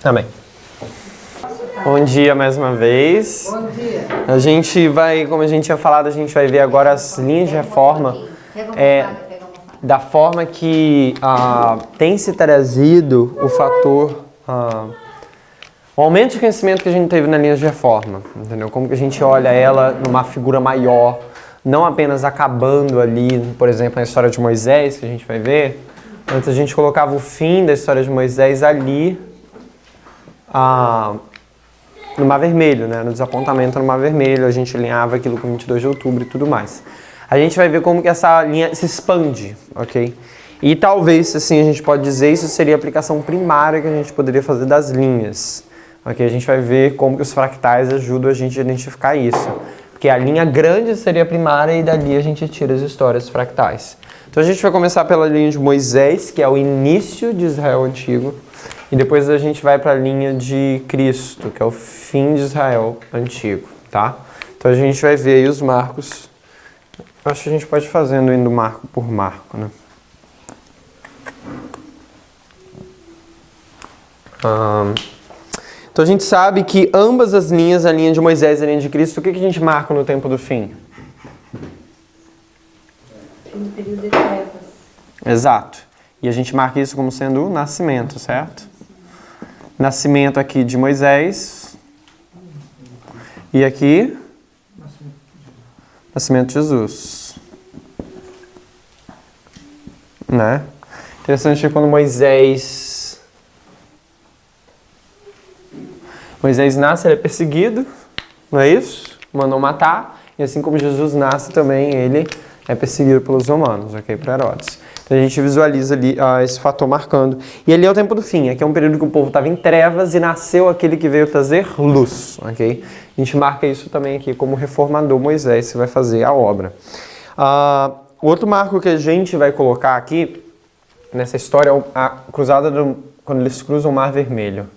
Amém. Bom dia mais uma vez. Bom dia. A gente vai, como a gente tinha falado, a gente vai ver agora as linhas de reforma da forma que tem se trazido o fator, o aumento de conhecimento que a gente teve na linha de reforma, entendeu? Como que a gente olha ela numa figura maior, não apenas acabando ali, por exemplo, na história de Moisés, que a gente vai ver. Antes a gente colocava o fim da história de Moisés ali, no Mar Vermelho, né? No desapontamento no Mar Vermelho, a gente alinhava aquilo com 22 de outubro e tudo mais. A gente vai ver como que essa linha se expande, ok? E talvez, assim, a gente pode dizer, isso seria a aplicação primária que a gente poderia fazer das linhas, ok? A gente vai ver como que os fractais ajudam a gente a identificar isso. Porque a linha grande seria a primária e dali a gente tira as histórias fractais. Então a gente vai começar pela linha de Moisés, que é o início de Israel antigo. E depois a gente vai para a linha de Cristo, que é o fim de Israel antigo, tá? Então a gente vai ver aí os marcos. Acho que a gente pode ir fazendo indo marco por marco, né? Então a gente sabe que ambas as linhas, a linha de Moisés e a linha de Cristo, o que a gente marca no tempo do fim? Um período de trevas. Exato. E a gente marca isso como sendo o nascimento, certo? Nascimento aqui de Moisés. E aqui, nascimento de Jesus. Né? Interessante que quando Moisés nasce, ele é perseguido, não é isso? Mandam matar. E assim como Jesus nasce também, ele é perseguido pelos romanos, ok? Por Herodes. Então a gente visualiza ali esse fator marcando. E ali é o tempo do fim. Aqui é um período que o povo estava em trevas e nasceu aquele que veio trazer luz, ok? A gente marca isso também aqui como reformador Moisés, que vai fazer a obra. Outro marco que a gente vai colocar aqui nessa história é a cruzada quando eles cruzam o Mar Vermelho.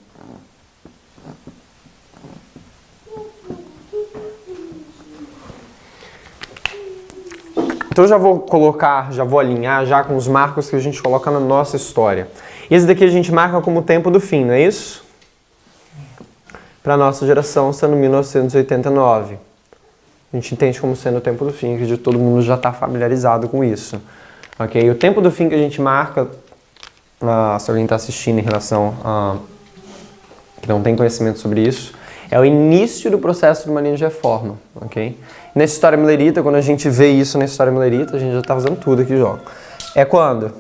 Então eu já vou colocar, já vou alinhar já com os marcos que a gente coloca na nossa história. E esse daqui a gente marca como o tempo do fim, não é isso? Para a nossa geração, sendo 1989. A gente entende como sendo o tempo do fim, acredito que todo mundo já está familiarizado com isso. Ok? O tempo do fim que a gente marca, se alguém está assistindo em relação a que não tem conhecimento sobre isso, é o início do processo de uma linha de reforma, ok? Nessa história milerita, quando a gente vê isso na história milerita, a gente já está fazendo tudo aqui, João. É quando?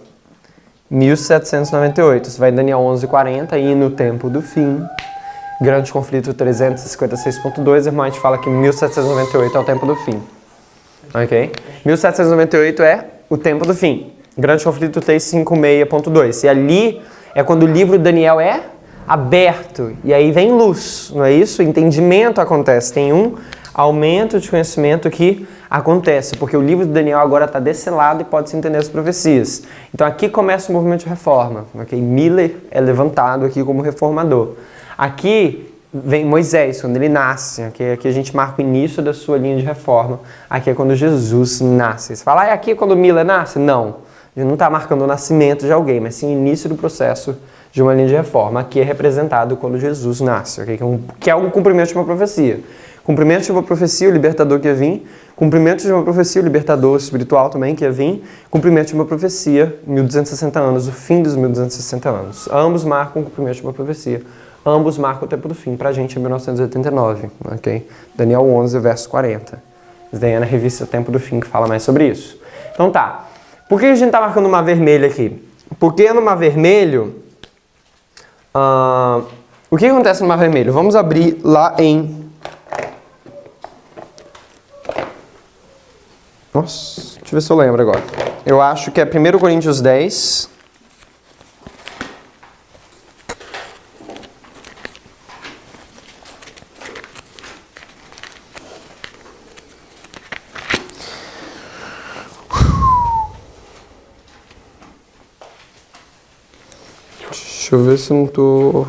1798. Você vai em Daniel 11:40 e no tempo do fim, grande conflito 356.2, irmão, a gente fala que 1798 é o tempo do fim, ok? 1798 é o tempo do fim, grande conflito 356.2. E ali é quando o livro de Daniel é aberto, e aí vem luz, não é isso? O entendimento acontece, tem um aumento de conhecimento que acontece, porque o livro de Daniel agora está descelado e pode-se entender as profecias. Então aqui começa o movimento de reforma, ok? Miller é levantado aqui como reformador. Aqui vem Moisés, quando ele nasce, okay? Aqui a gente marca o início da sua linha de reforma, aqui é quando Jesus nasce. Você fala, aqui é quando Miller nasce? Não, a gente não está marcando o nascimento de alguém, mas sim o início do processo de uma linha de reforma. Aqui é representado quando Jesus nasce, okay? Que é um cumprimento de uma profecia. Cumprimento de uma profecia, o libertador que ia vir. Cumprimento de uma profecia, o libertador espiritual também que ia vir. Cumprimento de uma profecia, 1260 anos, o fim dos 1260 anos. Ambos marcam o cumprimento de uma profecia. Ambos marcam o tempo do fim. Pra gente é 1989, ok? Daniel 11, verso 40. Isso daí é na revista Tempo do Fim que fala mais sobre isso. Então tá. Por que a gente tá marcando o Mar Vermelho aqui? Porque no Mar Vermelho... o que acontece no Mar Vermelho? Vamos abrir lá em... Nossa, deixa eu ver se eu lembro agora. Eu acho que é 1 Coríntios 10. Deixa eu ver se eu não tô...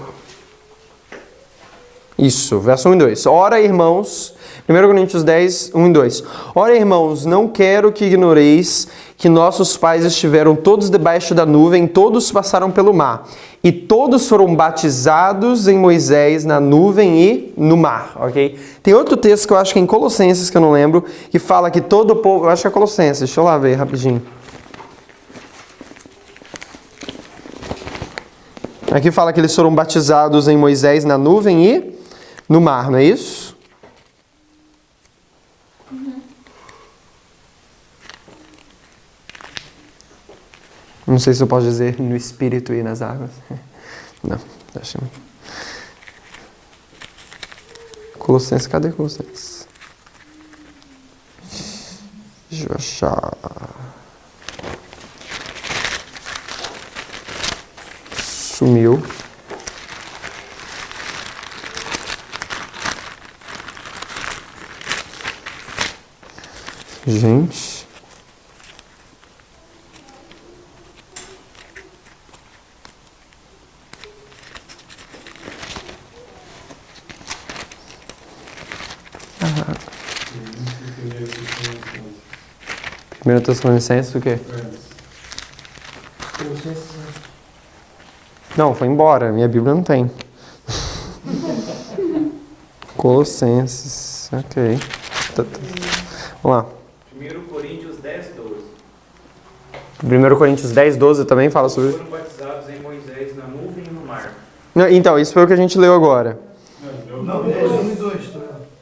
Isso, verso 1 e 2. Ora, irmãos, 1 Coríntios 10, 1 e 2. Ora, irmãos, não quero que ignoreis que nossos pais estiveram todos debaixo da nuvem, todos passaram pelo mar, e todos foram batizados em Moisés na nuvem e no mar, ok? Tem outro texto que eu acho que é em Colossenses, que eu não lembro, que fala que todo o povo... Eu acho que é Colossenses, deixa eu lá ver rapidinho. Aqui fala que eles foram batizados em Moisés na nuvem e no mar, não é isso? Não sei se eu posso dizer no espírito e nas águas. Não, acho que não. Colossenses, cadê Colossenses? Deixa eu achar. Sumiu. Gente. Primeiro Tessalonicenses o quê? Não, foi embora. Minha Bíblia não tem. Colossenses. Ok. Vamos lá. 1 Coríntios 10, 12. 1 Coríntios 10, 12 também fala sobre isso. Foram batizados em Moisés na nuvem e no mar. Então, isso foi o que a gente leu agora. Não, 1 e 2.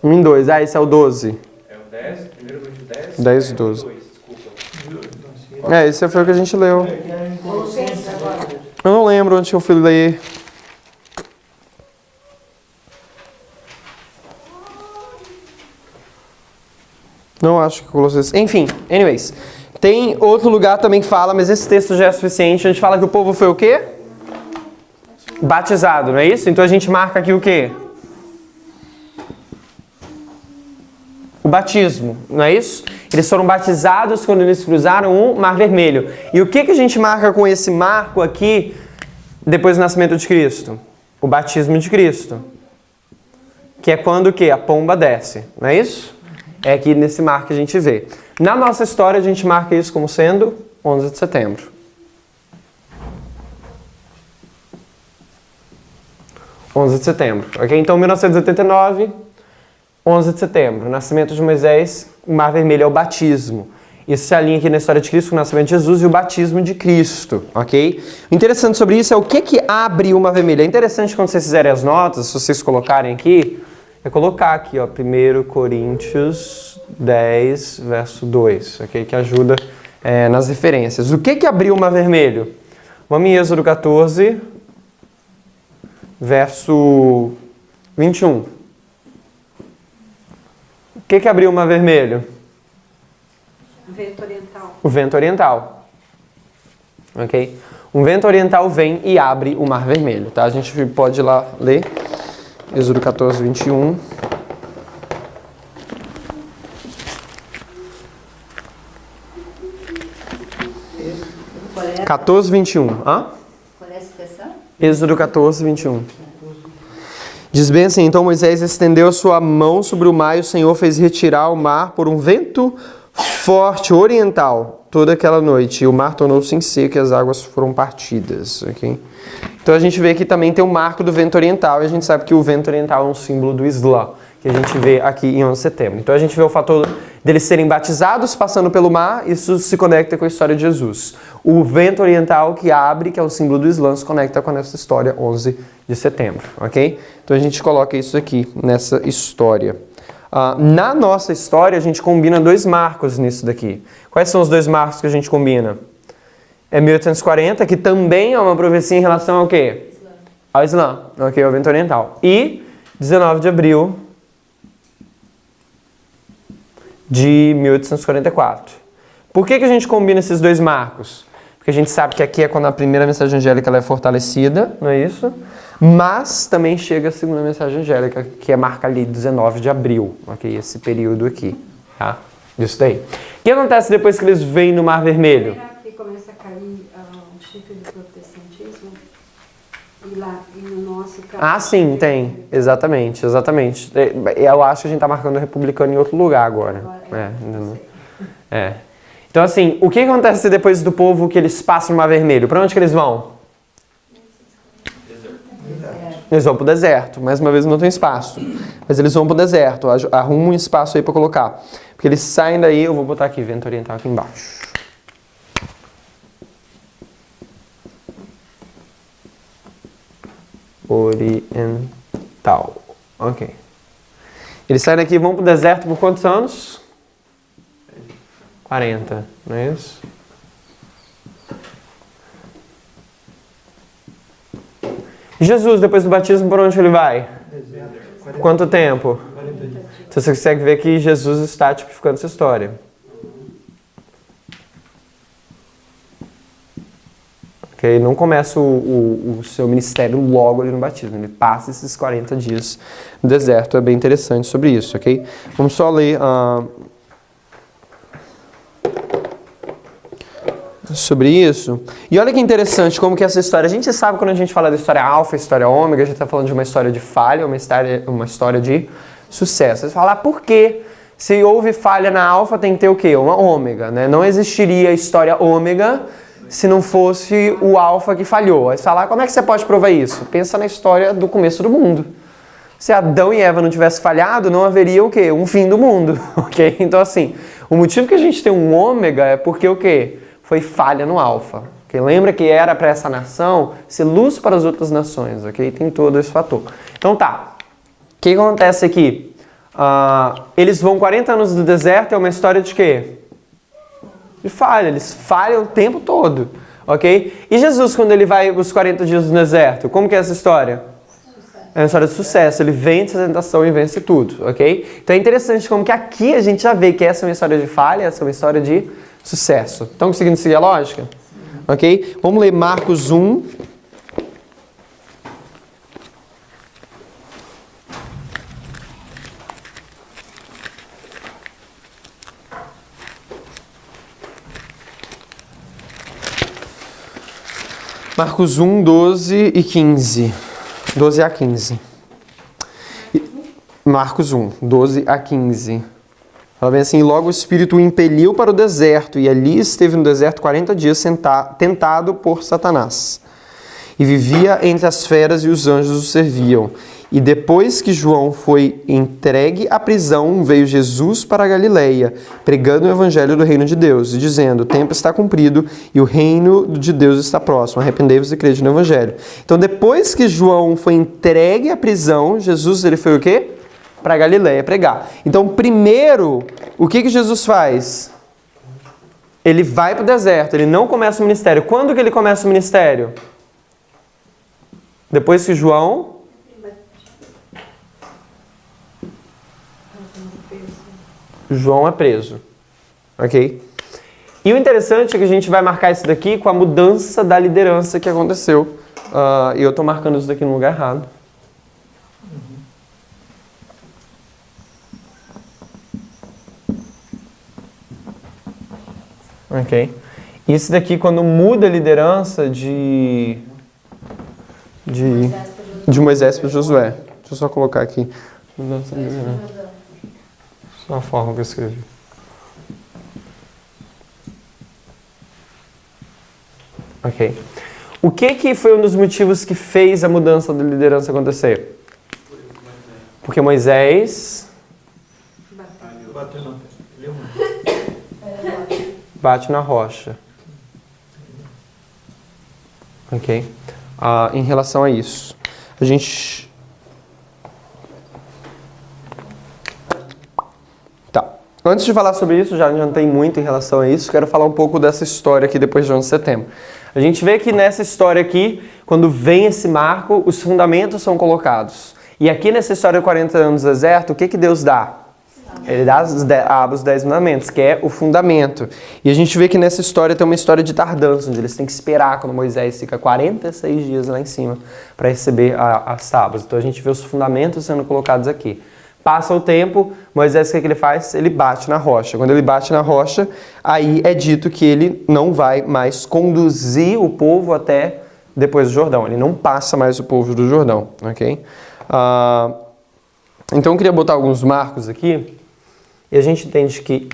1 e 2. Ah, esse é o 12. É o 10, 1 Coríntios 10. 10 e 12. 2, desculpa. Esse foi o que a gente leu. Colossenses agora. Eu não lembro onde eu fui ler. Não acho que Colossenses... Enfim, anyways. Tem outro lugar também que fala, mas esse texto já é suficiente. A gente fala que o povo foi o quê? Batizado, não é isso? Então a gente marca aqui o quê? O batismo, não é isso? Eles foram batizados quando eles cruzaram o Mar Vermelho. E o que a gente marca com esse marco aqui depois do nascimento de Cristo? O batismo de Cristo. Que é quando o quê? A pomba desce, não é isso? É aqui nesse marco que a gente vê. Na nossa história a gente marca isso como sendo 11 de setembro. 11 de setembro, ok? Então 1989... 11 de setembro, nascimento de Moisés, o Mar Vermelho é o batismo. Isso se alinha aqui na história de Cristo com o nascimento de Jesus e o batismo de Cristo, ok? O interessante sobre isso é o que abre o Mar Vermelho. É interessante quando vocês fizerem as notas, se vocês colocarem aqui, é colocar aqui, ó, 1 Coríntios 10, verso 2, ok? Que ajuda nas referências. O que abriu o Mar Vermelho? Vamos em Êxodo 14, verso 21. O que abriu o Mar Vermelho? Vento oriental. O vento oriental. Ok? Um vento oriental vem e abre o Mar Vermelho, tá? A gente pode ir lá ler. Êxodo 14, 21. Qual é, 14, 21. Hã? qual é a expressão? Êxodo 14, 21. Diz bem assim, então Moisés estendeu sua mão sobre o mar e o Senhor fez retirar o mar por um vento forte oriental toda aquela noite. E o mar tornou-se em seco e as águas foram partidas. Okay? Então a gente vê que também tem o marco do vento oriental e a gente sabe que o vento oriental é um símbolo do Islã, que a gente vê aqui em 11 de setembro. Então a gente vê o fator deles serem batizados passando pelo mar, isso se conecta com a história de Jesus. O vento oriental que abre, que é o símbolo do Islã, se conecta com essa história 11 de setembro, ok? Então a gente coloca isso aqui nessa história. Na nossa história a gente combina dois marcos nisso daqui. Quais são os dois marcos que a gente combina? É 1840, que também é uma profecia em relação ao quê? Islã. Ao Islã, ok? Ao vento oriental. E 19 de abril de 1844. Por que a gente combina esses dois marcos? Porque a gente sabe que aqui é quando a primeira mensagem angélica ela é fortalecida, não é isso? Mas também chega a segunda mensagem angélica, que é marca ali 19 de abril, ok? Esse período aqui, tá? Isso daí. O que acontece depois que eles vêm no Mar Vermelho? Será que começa a cair o chifre do protestantismo? E lá, e no nosso caso. Ah, sim, tem. Exatamente, exatamente. Eu acho que a gente tá marcando o republicano em outro lugar agora. Entendeu? Então, assim, o que acontece depois do povo que eles passam no Mar Vermelho? Pra onde que eles vão? Eles vão pro deserto. Mais uma vez não tem espaço. Mas eles vão pro deserto. Arruma um espaço aí pra colocar. Porque eles saem daí, eu vou botar aqui, vento oriental aqui embaixo. Oriental. Ok. Eles saem daqui e vão pro deserto por quantos anos? 40, não é isso? Jesus, depois do batismo, por onde ele vai? Quanto tempo? Então você consegue ver que Jesus está tipificando essa história. Okay? Não começa o seu ministério logo ali no batismo. Ele passa esses 40 dias no deserto. É bem interessante sobre isso, ok? Vamos só ler sobre isso. E olha que interessante como que essa história... A gente sabe quando a gente fala da história alfa, história ômega, a gente está falando de uma história de falha, uma história de sucesso. Você fala, por quê? Se houve falha na alfa, tem que ter o quê? Uma ômega, né? Não existiria história ômega se não fosse o alfa que falhou. Aí você fala, como é que você pode provar isso? Pensa na história do começo do mundo. Se Adão e Eva não tivessem falhado, não haveria o quê? Um fim do mundo, ok? Então, assim, o motivo que a gente tem um ômega é porque o quê? Foi falha no alfa. Okay? Lembra que era para essa nação ser luz para as outras nações, ok? Tem todo esse fator. Então tá. O que acontece aqui? Eles vão 40 anos do deserto, é uma história de quê? De falha. Eles falham o tempo todo, ok? E Jesus, quando ele vai os 40 dias no deserto, como que é essa história? É uma história de sucesso. Ele vence a tentação e vence tudo, ok? Então é interessante como que aqui a gente já vê que essa é uma história de falha, essa é uma história de sucesso. Estão conseguindo seguir a lógica? Ok? Vamos ler Marcos 1. Marcos 1, 12 e 15. 12 a 15. Marcos 1, 12 a 15. Fala bem assim, logo o Espírito o impeliu para o deserto, e ali esteve no deserto 40 dias tentado por Satanás. E vivia entre as feras e os anjos o serviam. E depois que João foi entregue à prisão, veio Jesus para a Galileia, pregando o evangelho do reino de Deus, e dizendo, o tempo está cumprido e o reino de Deus está próximo, arrependei-vos e crede no evangelho. Então depois que João foi entregue à prisão, Jesus ele foi o quê? Para a Galileia pregar. Então primeiro, o que Jesus faz? Ele vai para o deserto, ele não começa o ministério. Quando que ele começa o ministério? Depois que João... João é preso, ok? E o interessante é que a gente vai marcar isso daqui com a mudança da liderança que aconteceu. E eu estou marcando isso daqui no lugar errado. Ok? Isso daqui quando muda a liderança de Moisés para Josué. Deixa eu só colocar aqui. Mudança de liderança. Só a forma que eu escrevi. Ok. O que foi um dos motivos que fez a mudança da liderança acontecer? Porque Moisés bate na rocha. Ok? Em relação a isso, a gente... Antes de falar sobre isso, já adiantei muito em relação a isso, quero falar um pouco dessa história aqui depois de 11 de setembro. A gente vê que nessa história aqui, quando vem esse marco, os fundamentos são colocados. E aqui nessa história de 40 anos do deserto, o que Deus dá? Ele dá os 10 mandamentos, que é o fundamento. E a gente vê que nessa história tem uma história de tardança, onde eles têm que esperar quando Moisés fica 46 dias lá em cima para receber as tábuas. Então a gente vê os fundamentos sendo colocados aqui. Passa o tempo, Moisés, o que ele faz? Ele bate na rocha. Quando ele bate na rocha, aí é dito que ele não vai mais conduzir o povo até depois do Jordão. Ele não passa mais o povo do Jordão, ok? Então eu queria botar alguns marcos aqui. E a gente entende que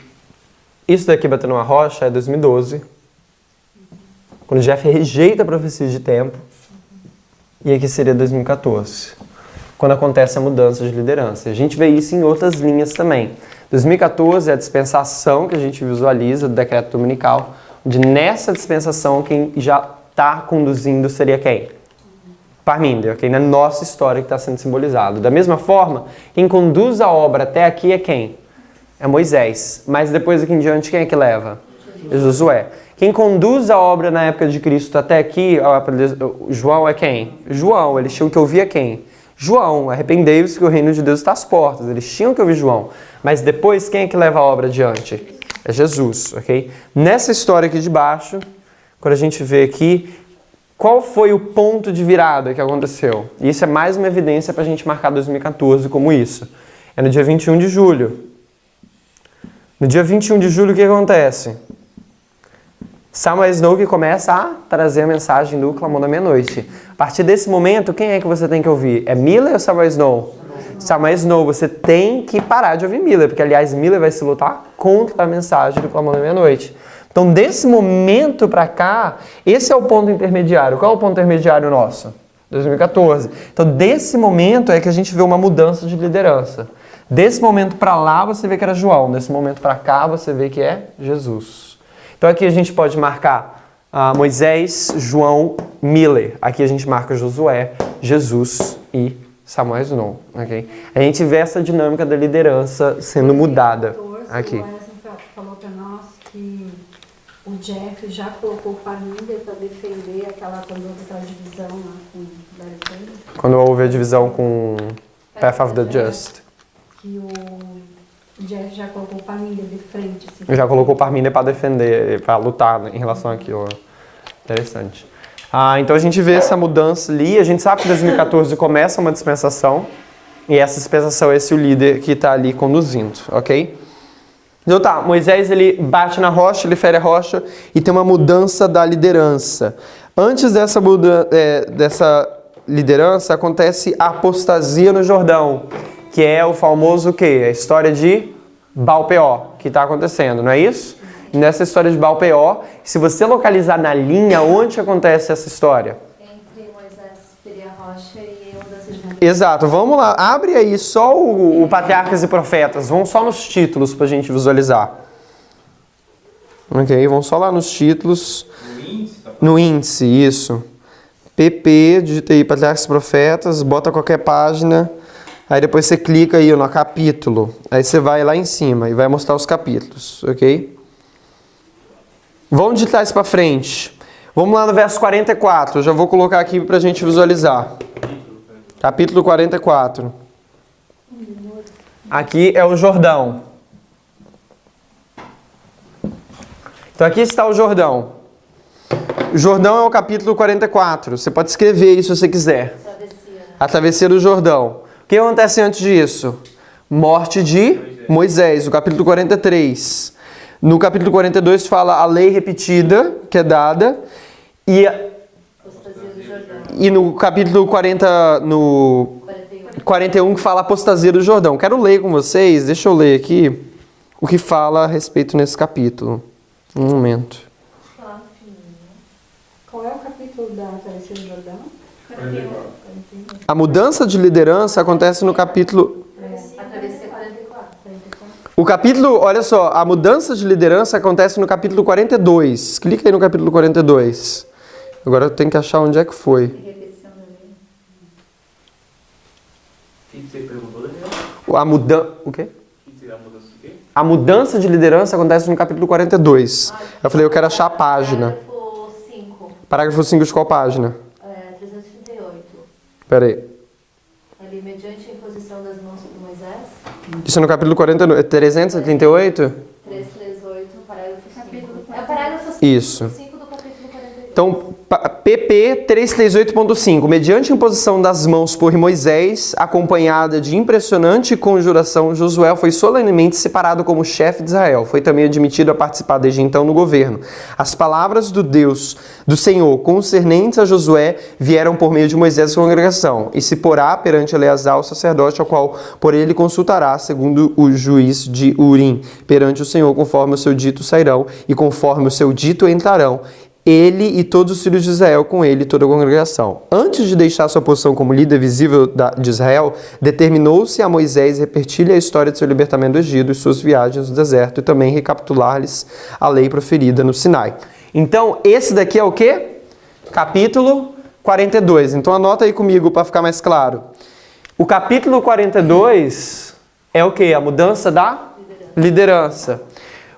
isso daqui batendo uma rocha é 2012. Quando Jeff rejeita a profecia de tempo. E aqui seria 2014. Quando acontece a mudança de liderança. A gente vê isso em outras linhas também. 2014 é a dispensação que a gente visualiza do decreto dominical. Onde nessa dispensação quem já está conduzindo seria quem? Parmínder, ok? Na nossa história que está sendo simbolizado. Da mesma forma, quem conduz a obra até aqui é quem? É Moisés. Mas depois aqui em diante, quem é que leva? É Josué. Quem conduz a obra na época de Cristo até aqui, João é quem? João. Eles tinham que ouvir a quem? João. Arrependei-vos que o reino de Deus está às portas. Eles tinham que ouvir João. Mas depois, quem é que leva a obra adiante? É Jesus, ok? Nessa história aqui de baixo, quando a gente vê aqui, qual foi o ponto de virada que aconteceu? E isso é mais uma evidência para a gente marcar 2014 como isso. É no dia 21 de julho. No dia 21 de julho, o que acontece? Samuel Snow que começa a trazer a mensagem do clamor da meia-noite. A partir desse momento, quem é que você tem que ouvir? É Miller ou Samuel Snow? Samuel Snow, você tem que parar de ouvir Miller, porque aliás Miller vai se lutar contra a mensagem do clamor da meia-noite. Então, desse momento para cá, esse é o ponto intermediário. Qual é o ponto intermediário nosso? 2014. Então, desse momento é que a gente vê uma mudança de liderança. Desse momento para lá, você vê que era João. Desse momento para cá, você vê que é Jesus. Então, aqui a gente pode marcar Moisés, João, Miller. Aqui a gente marca Josué, Jesus e Samuel Snow. Okay? A gente vê essa dinâmica da liderança sendo mudada aqui. O Wesley falou para nós que o Jeff já colocou o Parmínder para defender aquela divisão lá com o Larry King. Quando houve a divisão com Path of the Just. Que o Jeff já colocou o Parmínder de frente. Assim. Já colocou o Parmínder para defender, para lutar em relação àquilo. Interessante. Então a gente vê essa mudança ali. A gente sabe que em 2014 começa uma dispensação. E essa dispensação é esse o líder que está ali conduzindo, ok? Então tá, Moisés ele bate na rocha, ele fere a rocha e tem uma mudança da liderança. Antes dessa liderança acontece a apostasia no Jordão, que é o famoso o quê? A história de Baal-Peor, que está acontecendo, não é isso? Nessa história de Baal-Peor, se você localizar na linha, onde acontece essa história? Entre Moisés ferir a rocha e a mudança de liderança. Exato, vamos lá, abre aí só o Patriarcas e Profetas, vamos só nos títulos para a gente visualizar. Ok, vamos só lá nos títulos. No índice, isso. PP, digita aí Patriarcas e Profetas, bota qualquer página. Aí depois você clica aí no capítulo. Aí você vai lá em cima e vai mostrar os capítulos, ok? Vamos digitar isso para frente. Vamos lá no verso 44. Eu já vou colocar aqui para a gente visualizar. Capítulo 44. Aqui é o Jordão. Então aqui está o Jordão. O Jordão é o capítulo 44. Você pode escrever isso se você quiser. A travessia do Jordão. O que acontece antes disso? Morte de Moisés, o capítulo 43. No capítulo 42 fala a lei repetida, que é dada. E no capítulo 41 que fala apostasia do Jordão. Quero ler com vocês, deixa eu ler aqui o que fala a respeito nesse capítulo. Um momento. Qual é o capítulo da travessia do Jordão? 41. A mudança de liderança acontece no capítulo... A travessia 44. O capítulo, olha só, a mudança de liderança acontece no capítulo 42. Clica aí no capítulo 42. Agora eu tenho que achar onde é que foi. O que você perguntou, Daniel? O quê? A mudança do quê? A mudança de liderança acontece no capítulo 42. Eu falei, eu quero achar a página. Parágrafo 5. Parágrafo 5 de qual página? 338. Pera aí. Ali, mediante a imposição das mãos por Moisés. Isso é no capítulo 49. 338? 338, parágrafo 5. É o parágrafo 5. Isso. 5 do capítulo 48. Então, PP 338.5. Mediante a imposição das mãos por Moisés, acompanhada de impressionante conjuração, Josué foi solenemente separado como chefe de Israel. Foi também admitido a participar desde então no governo. As palavras do Senhor concernentes a Josué vieram por meio de Moisés à congregação, e se porá perante Eleazar o sacerdote, ao qual por ele consultará, segundo o juiz de Urim, perante o Senhor, conforme o seu dito sairão, e conforme o seu dito entrarão, ele e todos os filhos de Israel com ele e toda a congregação. Antes de deixar sua posição como líder visível de Israel, determinou-se a Moisés repetir-lhe a história de seu libertamento do Egito e suas viagens no deserto, e também recapitular-lhes a lei proferida no Sinai. Então, esse daqui é o quê? Capítulo 42. Então, anota aí comigo para ficar mais claro. O capítulo 42 é o quê? A mudança da liderança.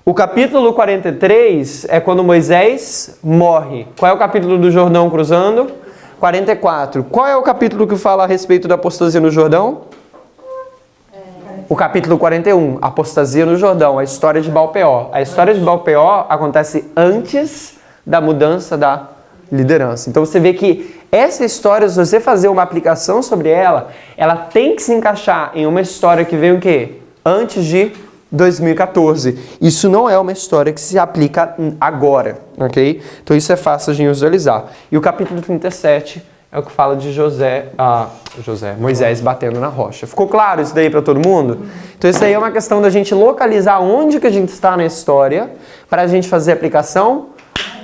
O capítulo 43 é quando Moisés morre. Qual é o capítulo do Jordão cruzando? 44. Qual é o capítulo que fala a respeito da apostasia no Jordão? O capítulo 41, apostasia no Jordão, a história de Baal-peor. A história de Baal-peor acontece antes da mudança da liderança. Então você vê que essa história, se você fazer uma aplicação sobre ela, ela tem que se encaixar em uma história que veio o quê? Antes de 2014. Isso não é uma história que se aplica agora, ok? Então isso é fácil de visualizar. E o capítulo 37 é o que fala de Moisés batendo na rocha. Ficou claro isso daí para todo mundo? Então isso aí é uma questão da gente localizar onde que a gente está na história para a gente fazer a aplicação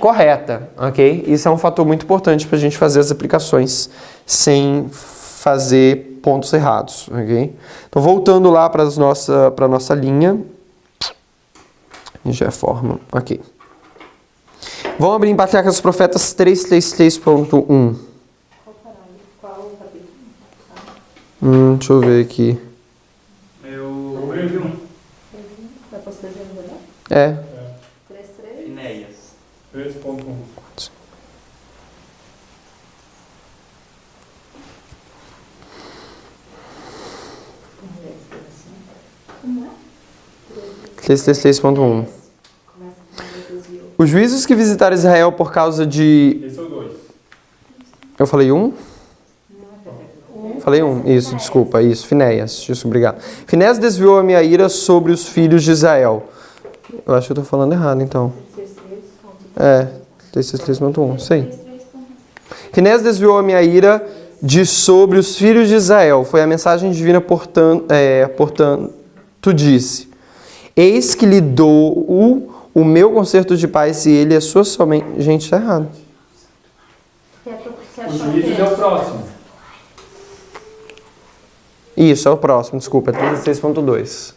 correta, ok? Isso é um fator muito importante para a gente fazer as aplicações sem fazer pontos errados, ok? Então, voltando lá para a nossa linha, já é forma, ok. Vamos abrir em Patriarcas dos Profetas 333.1. Qual capítulo? Deixa eu ver aqui. Eu vi um. Da apostasia no Jordão? É. 3:3? Enéas. 3.1. Como é? 333.1. Começa com desvio. Os juízes que visitaram Israel por causa de... Esse é o 2. Eu falei um? Falei um. Isso, desculpa. Isso, Finéias. Isso, obrigado. Finéias desviou a minha ira sobre os filhos de Israel. Eu acho que eu estou falando errado, então. 333.1. Isso aí. Finéias desviou a minha ira de sobre os filhos de Israel. Foi a mensagem divina, portanto disse: eis que lhe dou o meu concerto de paz e ele é sua somente... Gente, está errado. Os juízes é o próximo. Isso, é o próximo, desculpa, é 36.2.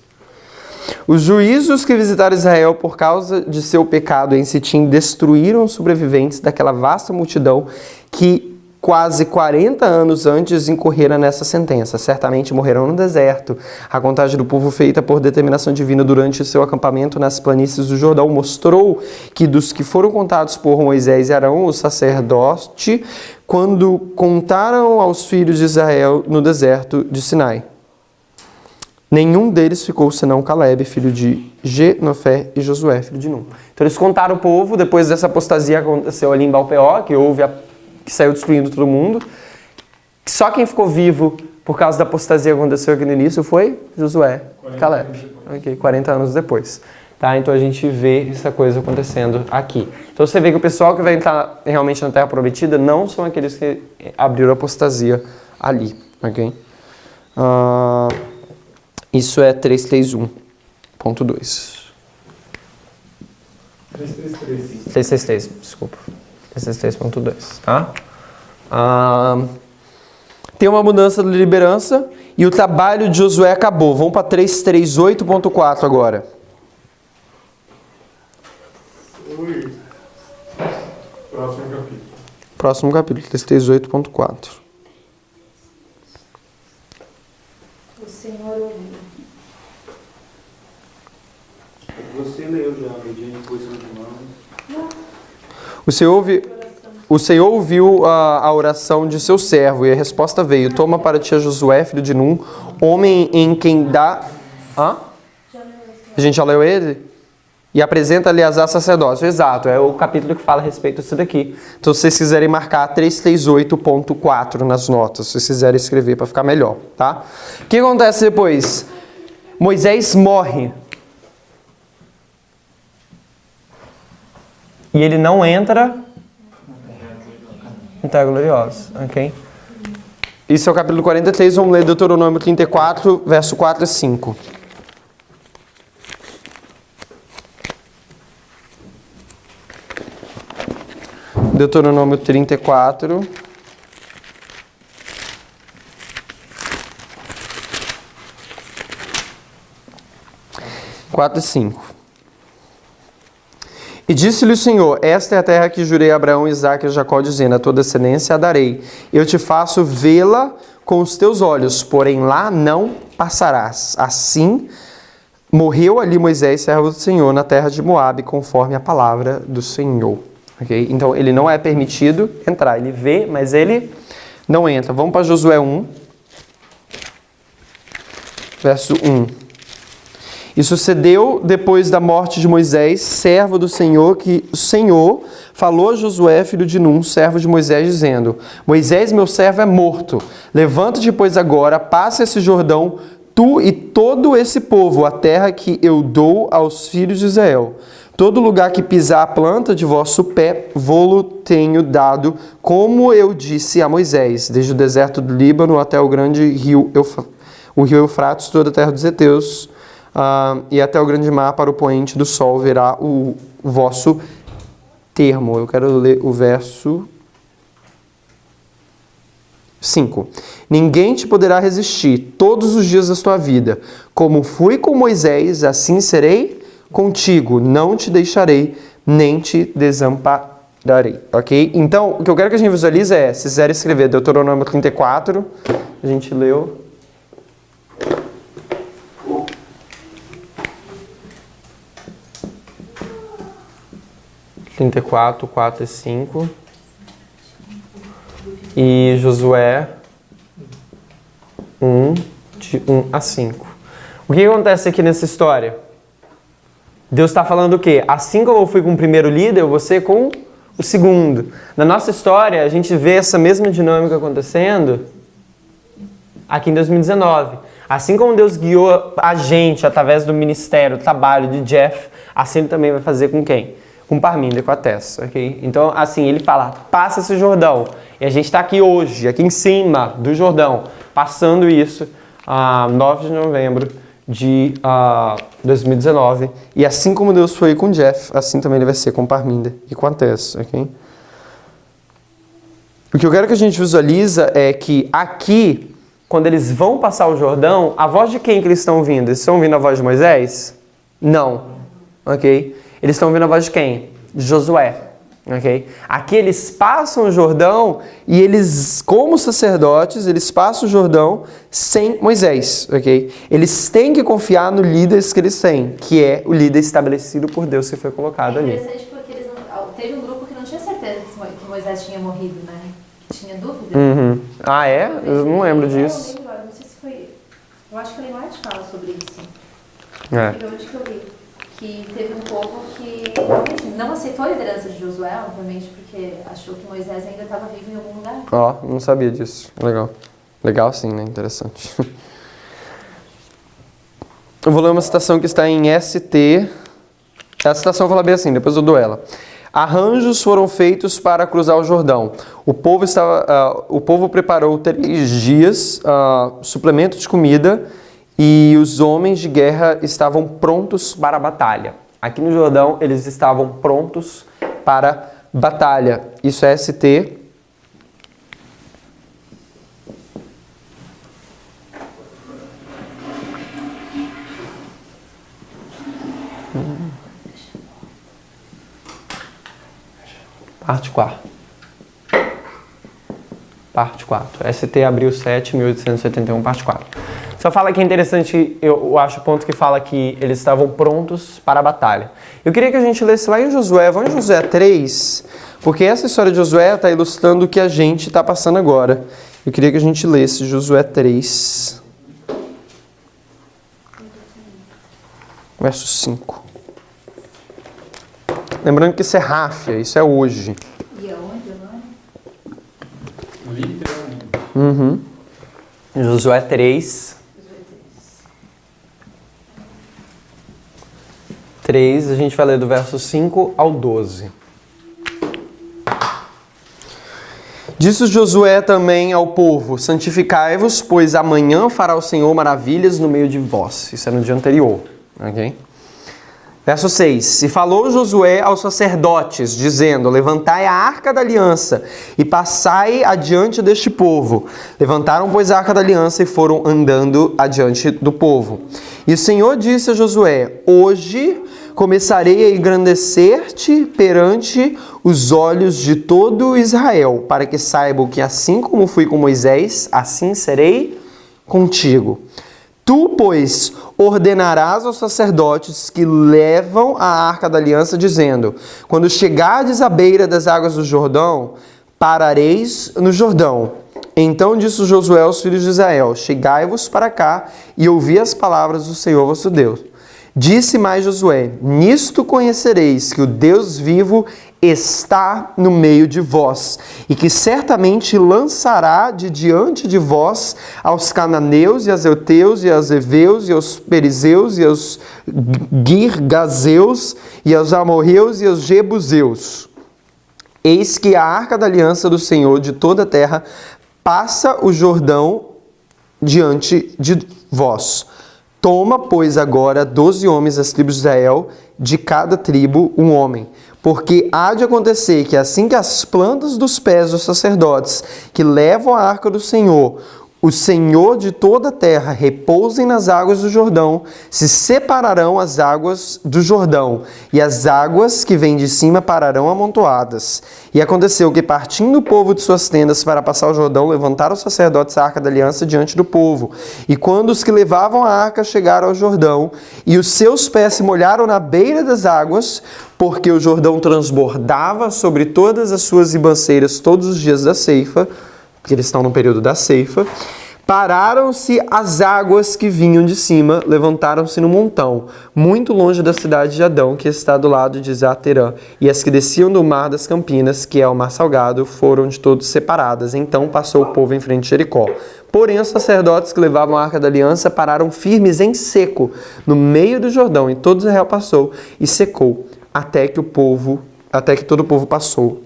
Os juízos que visitaram Israel por causa de seu pecado em Sitim destruíram os sobreviventes daquela vasta multidão que quase 40 anos antes incorrera nessa sentença. Certamente morrerão no deserto. A contagem do povo feita por determinação divina durante o seu acampamento nas planícies do Jordão mostrou que dos que foram contados por Moisés e Arão, o sacerdote, quando contaram aos filhos de Israel no deserto de Sinai, nenhum deles ficou senão Caleb, filho de Genofé, e Josué, filho de Nun. Então eles contaram o povo, depois dessa apostasia que aconteceu ali em Baal-peor, que saiu destruindo todo mundo. Só quem ficou vivo por causa da apostasia que aconteceu aqui no início foi Josué, Caleb. Ok, 40 anos depois. Tá? Então a gente vê essa coisa acontecendo aqui. Então você vê que o pessoal que vai entrar realmente na Terra Prometida não são aqueles que abriram a apostasia ali. Ok? Isso é 331.2. 333, desculpa. 333.2, tá? Tem uma mudança de liderança e o trabalho de Josué acabou. Vamos para 338.4 agora. Próximo capítulo, 338.4. O Senhor ouviu. Você leu já, mediante posição de mãos. O Senhor ouviu a oração de seu servo e a resposta veio: toma para ti a Josué, filho de Nun, homem em quem dá... A gente já leu ele? E apresenta Eleazar sacerdócio. Exato, é o capítulo que fala a respeito disso daqui. Então, se vocês quiserem marcar 338.4 nas notas, se vocês quiserem escrever para ficar melhor, tá? O que acontece depois? Moisés morre. E ele não entra em Terra Gloriosa, ok? Isso é o capítulo 43, vamos ler Deuteronômio 34, verso 4 e 5. Deuteronômio 34. Quatro e 5. E disse-lhe o Senhor: esta é a terra que jurei a Abraão, Isaque e Jacó, dizendo: a tua descendência a darei. Eu te faço vê-la com os teus olhos, porém lá não passarás. Assim morreu ali Moisés, servo do Senhor, na terra de Moabe, conforme a palavra do Senhor. Okay? Então ele não é permitido entrar. Ele vê, mas ele não entra. Vamos para Josué 1, verso 1. E sucedeu depois da morte de Moisés, servo do Senhor, que o Senhor falou a Josué, filho de Num, servo de Moisés, dizendo: Moisés, meu servo, é morto. Levanta-te, pois, agora, passa esse Jordão, tu e todo esse povo, a terra que eu dou aos filhos de Israel. Todo lugar que pisar a planta de vosso pé, vô-lo tenho dado, como eu disse a Moisés, desde o deserto do Líbano até o grande rio, o rio Eufrates, toda a terra dos heteus, e até o grande mar, para o poente do sol, verá o vosso termo. Eu quero ler o verso 5. Ninguém te poderá resistir todos os dias da tua vida. Como fui com Moisés, assim serei contigo. Não te deixarei, nem te desampararei. Ok? Então, o que eu quero que a gente visualize é, se quiser escrever Deuteronômio 34, a gente leu. (34, 4 e 5) e Josué 1, de 1 a 5. O que acontece aqui nessa história? Deus está falando o quê? Assim como eu fui com o primeiro líder, eu vou ser com o segundo. Na nossa história, a gente vê essa mesma dinâmica acontecendo aqui em 2019. Assim como Deus guiou a gente através do ministério, do trabalho de Jeff, assim Ele também vai fazer com quem? Com Parminder, com a Tessa, ok? Então, assim, ele fala, passa esse Jordão. E a gente está aqui hoje, aqui em cima do Jordão, passando isso, 9 de novembro de 2019. E assim como Deus foi com Jeff, assim também ele vai ser com Parminder e com a Tessa, ok? O que eu quero que a gente visualiza é que aqui, quando eles vão passar o Jordão, a voz de quem que eles estão ouvindo? Eles estão ouvindo a voz de Moisés? Não, ok? Eles estão ouvindo a voz de quem? De Josué, ok? Aqui eles passam o Jordão e eles, como sacerdotes, eles passam o Jordão sem Moisés, ok? Eles têm que confiar no líder que eles têm, que é o líder estabelecido por Deus que foi colocado ali. É interessante porque teve um grupo que não tinha certeza que Moisés tinha morrido, né? Tinha dúvida. Uhum. Ah, é? Eu não lembro disso. Eu não sei se foi... Eu acho que o Leonardo fala sobre isso. É. Foi onde que eu li. Que teve um povo que realmente não aceitou a liderança de Josué, obviamente, porque achou que Moisés ainda estava vivo em algum lugar. Ó, não sabia disso. Legal. Legal sim, né? Interessante. Eu vou ler uma citação que está em ST. A citação fala bem assim, depois eu dou ela. Arranjos foram feitos para cruzar o Jordão. O povo preparou 3 dias, suplemento de comida, e os homens de guerra estavam prontos para a batalha. Aqui no Jordão, eles estavam prontos para batalha. Isso é ST. Parte 4. Parte 4. ST abril 7, 1871, parte 4. Só fala que é interessante, eu acho o ponto que fala que eles estavam prontos para a batalha. Eu queria que a gente lesse lá em Josué, vamos em Josué 3, porque essa história de Josué está ilustrando o que a gente está passando agora. Eu queria que a gente lesse Josué 3, verso 5. Lembrando que isso é ráfia, isso é hoje. E aonde agora? Literalmente. Uhum. Josué 3. 3, a gente vai ler do verso 5 ao 12. Disse Josué também ao povo: santificai-vos, pois amanhã fará o Senhor maravilhas no meio de vós. Isso é no dia anterior, ok? Verso 6. E falou Josué aos sacerdotes, dizendo: levantai a arca da aliança e passai adiante deste povo. Levantaram, pois, a arca da aliança e foram andando adiante do povo. E o Senhor disse a Josué: hoje começarei a engrandecer-te perante os olhos de todo Israel, para que saibam que assim como fui com Moisés, assim serei contigo. Tu, pois, ordenarás aos sacerdotes que levam a arca da aliança, dizendo: quando chegardes à beira das águas do Jordão, parareis no Jordão. Então disse Josué aos filhos de Israel: chegai-vos para cá e ouvi as palavras do Senhor vosso Deus. Disse mais Josué: nisto conhecereis que o Deus vivo está no meio de vós, e que certamente lançará de diante de vós aos cananeus, e aos heteus, e aos heveus, e aos perizeus, e aos girgazeus, e aos amorreus, e aos jebuseus. Eis que a arca da aliança do Senhor de toda a terra passa o Jordão diante de vós. Toma, pois, agora 12 homens das tribos de Israel, de cada tribo um homem. Porque há de acontecer que assim que as plantas dos pés dos sacerdotes que levam a arca do Senhor, o Senhor de toda a terra, repousem nas águas do Jordão, se separarão as águas do Jordão, e as águas que vêm de cima pararão amontoadas. E aconteceu que, partindo o povo de suas tendas para passar o Jordão, levantaram os sacerdotes a arca da aliança diante do povo. E quando os que levavam a arca chegaram ao Jordão, e os seus pés se molharam na beira das águas, porque o Jordão transbordava sobre todas as suas ribanceiras todos os dias da ceifa, porque eles estão no período da ceifa, pararam-se as águas que vinham de cima, levantaram-se no montão, muito longe da cidade de Adão, que está do lado de Zaterã, e as que desciam do mar das Campinas, que é o mar salgado, foram de todos separadas. Então passou o povo em frente a Jericó. Porém, os sacerdotes que levavam a arca da aliança pararam firmes em seco, no meio do Jordão, e todo Israel passou e secou, até que todo o povo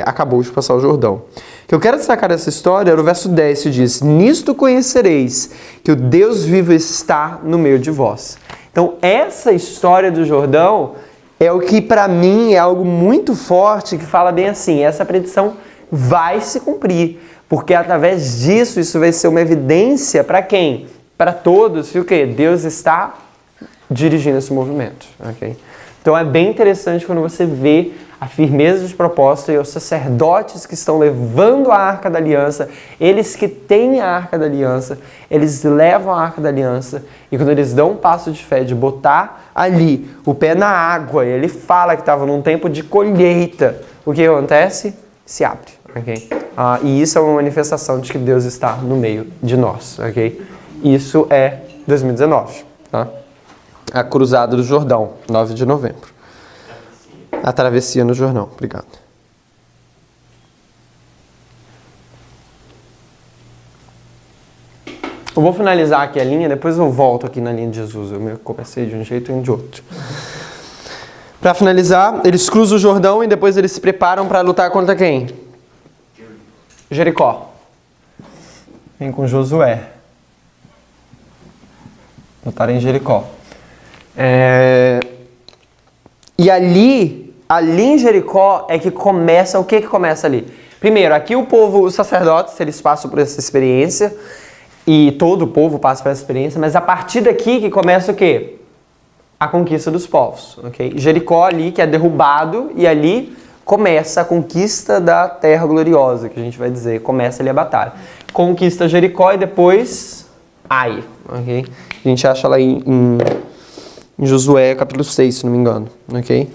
acabou de passar o Jordão. O que eu quero destacar dessa história era o verso 10, que diz: nisto conhecereis que o Deus vivo está no meio de vós. Então, essa história do Jordão é o que para mim é algo muito forte, que fala bem assim, essa predição vai se cumprir, porque através disso, isso vai ser uma evidência para quem? Para todos, que o quê? Deus está dirigindo esse movimento, ok? Então é bem interessante quando você vê a firmeza de propósito e os sacerdotes que estão levando a Arca da Aliança, eles que têm a Arca da Aliança, eles levam a Arca da Aliança e quando eles dão um passo de fé de botar ali o pé na água, e ele fala que estava num tempo de colheita, o que acontece? Se abre, ok? E isso é uma manifestação de que Deus está no meio de nós, ok? Isso é 2019, tá? A Cruzada do Jordão, 9 de novembro. A travessia no Jordão. Obrigado. Eu vou finalizar aqui a linha, depois eu volto aqui na linha de Jesus. Eu comecei de um jeito e de outro. Para finalizar, eles cruzam o Jordão e depois eles se preparam para lutar contra quem? Jericó. Vem com Josué. Lutar em Jericó. E ali em Jericó é que começa, o que começa ali? Primeiro, aqui o povo, os sacerdotes, eles passam por essa experiência, e todo o povo passa por essa experiência, mas a partir daqui que começa o quê? A conquista dos povos, ok? Jericó ali que é derrubado, e ali começa a conquista da terra gloriosa, que a gente vai dizer, começa ali a batalha. Conquista Jericó e depois Ai, ok? A gente acha lá em Josué, capítulo 6, se não me engano, ok?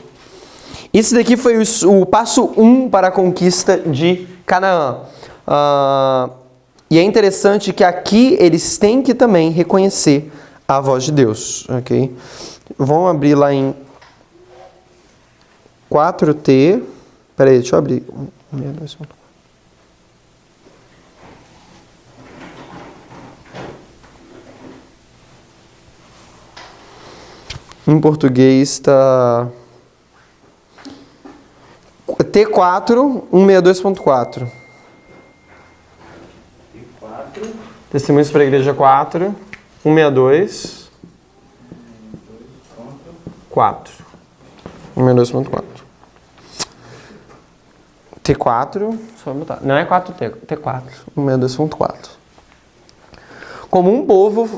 Esse daqui foi o passo 1 para a conquista de Canaã. E é interessante que aqui eles têm que também reconhecer a voz de Deus, ok? Vamos abrir lá em 4T. Peraí, deixa eu abrir. 162.4. Em português está T4, 162.4. T4. Testemunhos para a Igreja 4, 162. 4. 162.4. T4, só botar. Não é 4T, T4, 162.4. Como um povo,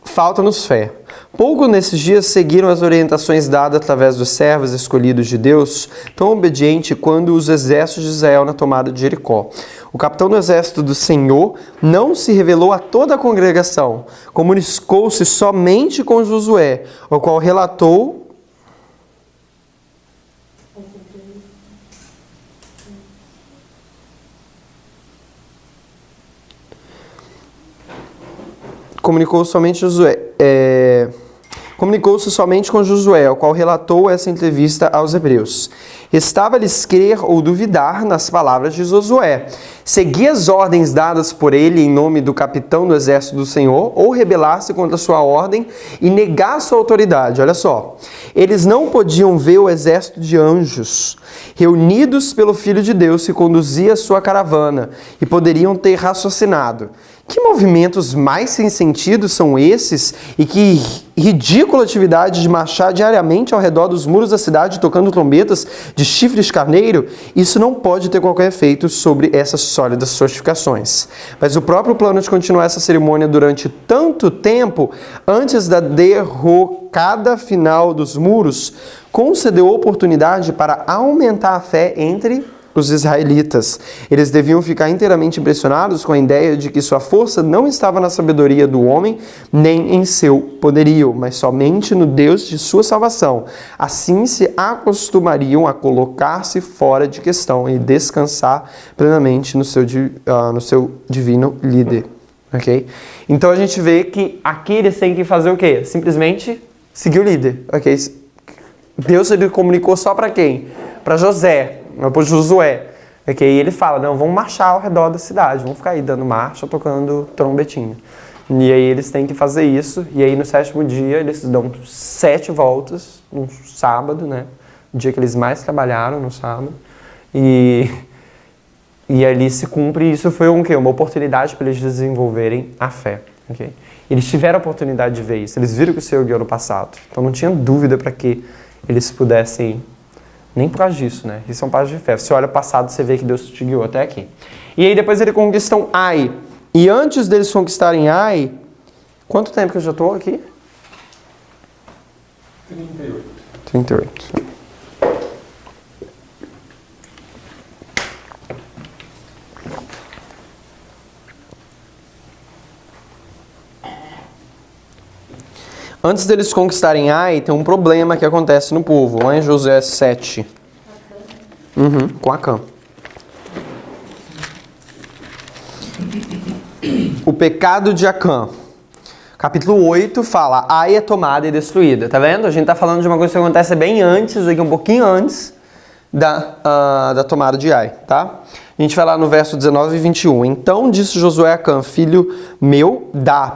falta-nos fé. Pouco nesses dias seguiram as orientações dadas através dos servos escolhidos de Deus, tão obediente quando os exércitos de Israel na tomada de Jericó. O capitão do exército do Senhor não se revelou a toda a congregação, comunicou-se somente com Josué, o qual relatou comunicou-se somente com Josué, o qual relatou essa entrevista aos hebreus. Restava-lhes crer ou duvidar nas palavras de Josué. Seguir as ordens dadas por ele em nome do capitão do exército do Senhor, ou rebelar-se contra sua ordem e negar sua autoridade. Olha só, eles não podiam ver o exército de anjos reunidos pelo Filho de Deus que conduzia a sua caravana e poderiam ter raciocinado: que movimentos mais sem sentido são esses e que ridícula atividade de marchar diariamente ao redor dos muros da cidade tocando trombetas de chifres de carneiro? Isso não pode ter qualquer efeito sobre essas sólidas fortificações. Mas o próprio plano de continuar essa cerimônia durante tanto tempo, antes da derrocada final dos muros, concedeu oportunidade para aumentar a fé entre os israelitas. Eles deviam ficar inteiramente impressionados com a ideia de que sua força não estava na sabedoria do homem, nem em seu poderio, mas somente no Deus de sua salvação. Assim se acostumariam a colocar-se fora de questão e descansar plenamente no seu divino líder. Ok? Então a gente vê que aqui eles têm que fazer o quê? Simplesmente seguir o líder. Ok? Deus ele comunicou só para quem? Para Josué. Okay? E ele fala, não, vamos marchar ao redor da cidade, vamos ficar aí dando marcha, tocando trombetinha. E aí eles têm que fazer isso, e aí no 7º dia eles dão 7 voltas, no sábado, né? O dia que eles mais trabalharam no sábado. E ali se cumpre, isso foi uma oportunidade para eles desenvolverem a fé. Okay? Eles tiveram a oportunidade de ver isso, eles viram que o Senhor guiou no passado. Então não tinha dúvida para que eles pudessem. Nem por causa disso, né? Isso é um passo de fé. Você olha o passado, você vê que Deus te guiou até aqui. E aí depois eles conquistam Ai. E antes deles conquistarem Ai, quanto tempo que eu já estou aqui? 38. Antes deles conquistarem Ai, tem um problema que acontece no povo, lá em Josué 7. Com Acã. O pecado de Acã. Capítulo 8 fala, Ai é tomada e destruída. Tá vendo? A gente tá falando de uma coisa que acontece bem antes, aqui um pouquinho antes da tomada de Ai, tá? A gente vai lá no verso 19 e 21. Então disse Josué a Acã, filho meu,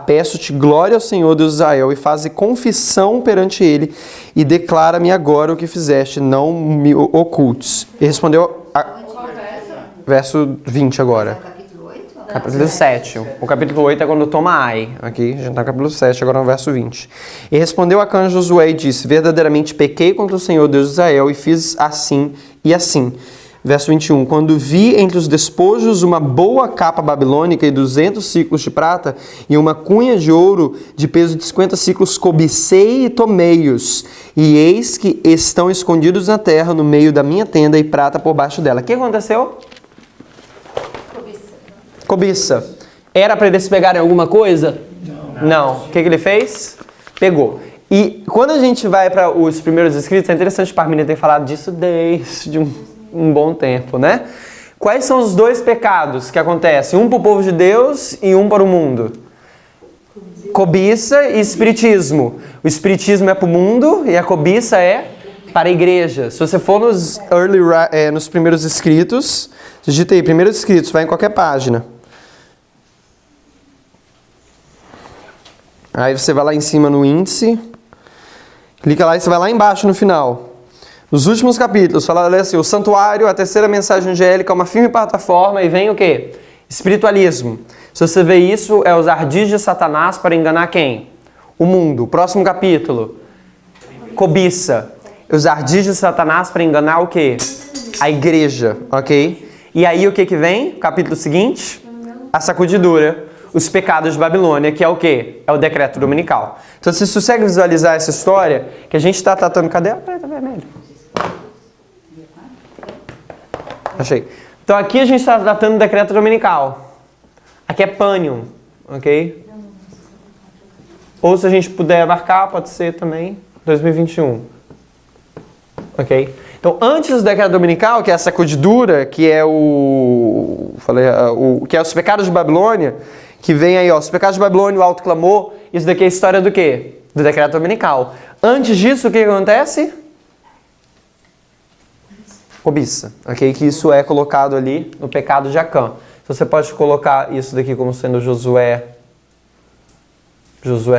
peço-te glória ao Senhor Deus de Israel e faze confissão perante ele e declara-me agora o que fizeste, não me ocultes. E respondeu, verso 20 agora. Capítulo 7. O capítulo 8 é quando toma Ai. Aqui, a gente está no capítulo 7, agora no verso 20. E respondeu Acã a Josué e disse, verdadeiramente pequei contra o Senhor Deus de Israel e fiz assim e assim. Verso 21, quando vi entre os despojos uma boa capa babilônica e 200 ciclos de prata e uma cunha de ouro de peso de 50 ciclos, cobicei e tomei-os. E eis que estão escondidos na terra no meio da minha tenda e prata por baixo dela. O que aconteceu? Cobiça. Era para eles pegarem alguma coisa? Não. O que ele fez? Pegou. E quando a gente vai para os primeiros escritos, é interessante para mim ter falado disso desde um bom tempo, né? Quais são os dois pecados que acontecem? Um para o povo de Deus e um para o mundo. Cobiça e espiritismo. O espiritismo é para o mundo e a cobiça é para a igreja. Se você for nos primeiros escritos, digita aí, primeiros escritos, vai em qualquer página. Aí você vai lá em cima no índice, clica lá e você vai lá embaixo no final. Nos últimos capítulos, fala assim, o santuário, a terceira mensagem angélica, uma firme plataforma, e vem o quê? Espiritualismo. Se você vê isso, é os ardis de Satanás para enganar quem? O mundo. Próximo capítulo, cobiça. Os ardis de Satanás para enganar o quê? A igreja, ok? E aí o que vem? Capítulo seguinte, a sacudidura. Os pecados de Babilônia, que é o quê? É o decreto dominical. Então você consegue visualizar essa história que a gente está tratando... Cadê a preta vermelha? Achei. Então aqui a gente está tratando do decreto dominical. Aqui é Panium, ok? Ou se a gente puder marcar, pode ser também 2021. Ok? Então antes do decreto dominical, que é a sacudidura, que é que é os pecados de Babilônia, que vem aí, ó, os pecados de Babilônia, o alto clamor, isso daqui é a história do quê? Do decreto dominical. Antes disso, o que acontece? Cobiça, ok? Que isso é colocado ali no pecado de Acã. Então você pode colocar isso daqui como sendo Josué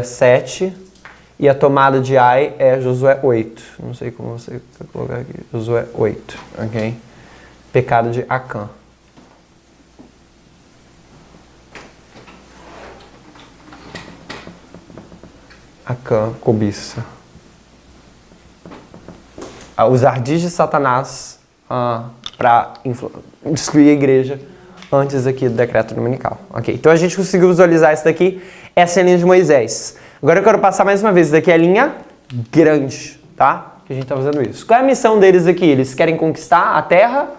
7, e a tomada de Ai é Josué 8. Não sei como você vai colocar aqui. Josué 8, ok? Pecado de Acã. Acã, cobiça. Os ardis de Satanás para destruir a igreja antes aqui do decreto dominical. Ok, então a gente conseguiu visualizar isso daqui. Essa é a linha de Moisés. Agora eu quero passar mais uma vez. Isso daqui é a linha grande, tá? Que a gente está fazendo isso. Qual é a missão deles aqui? Eles querem conquistar a terra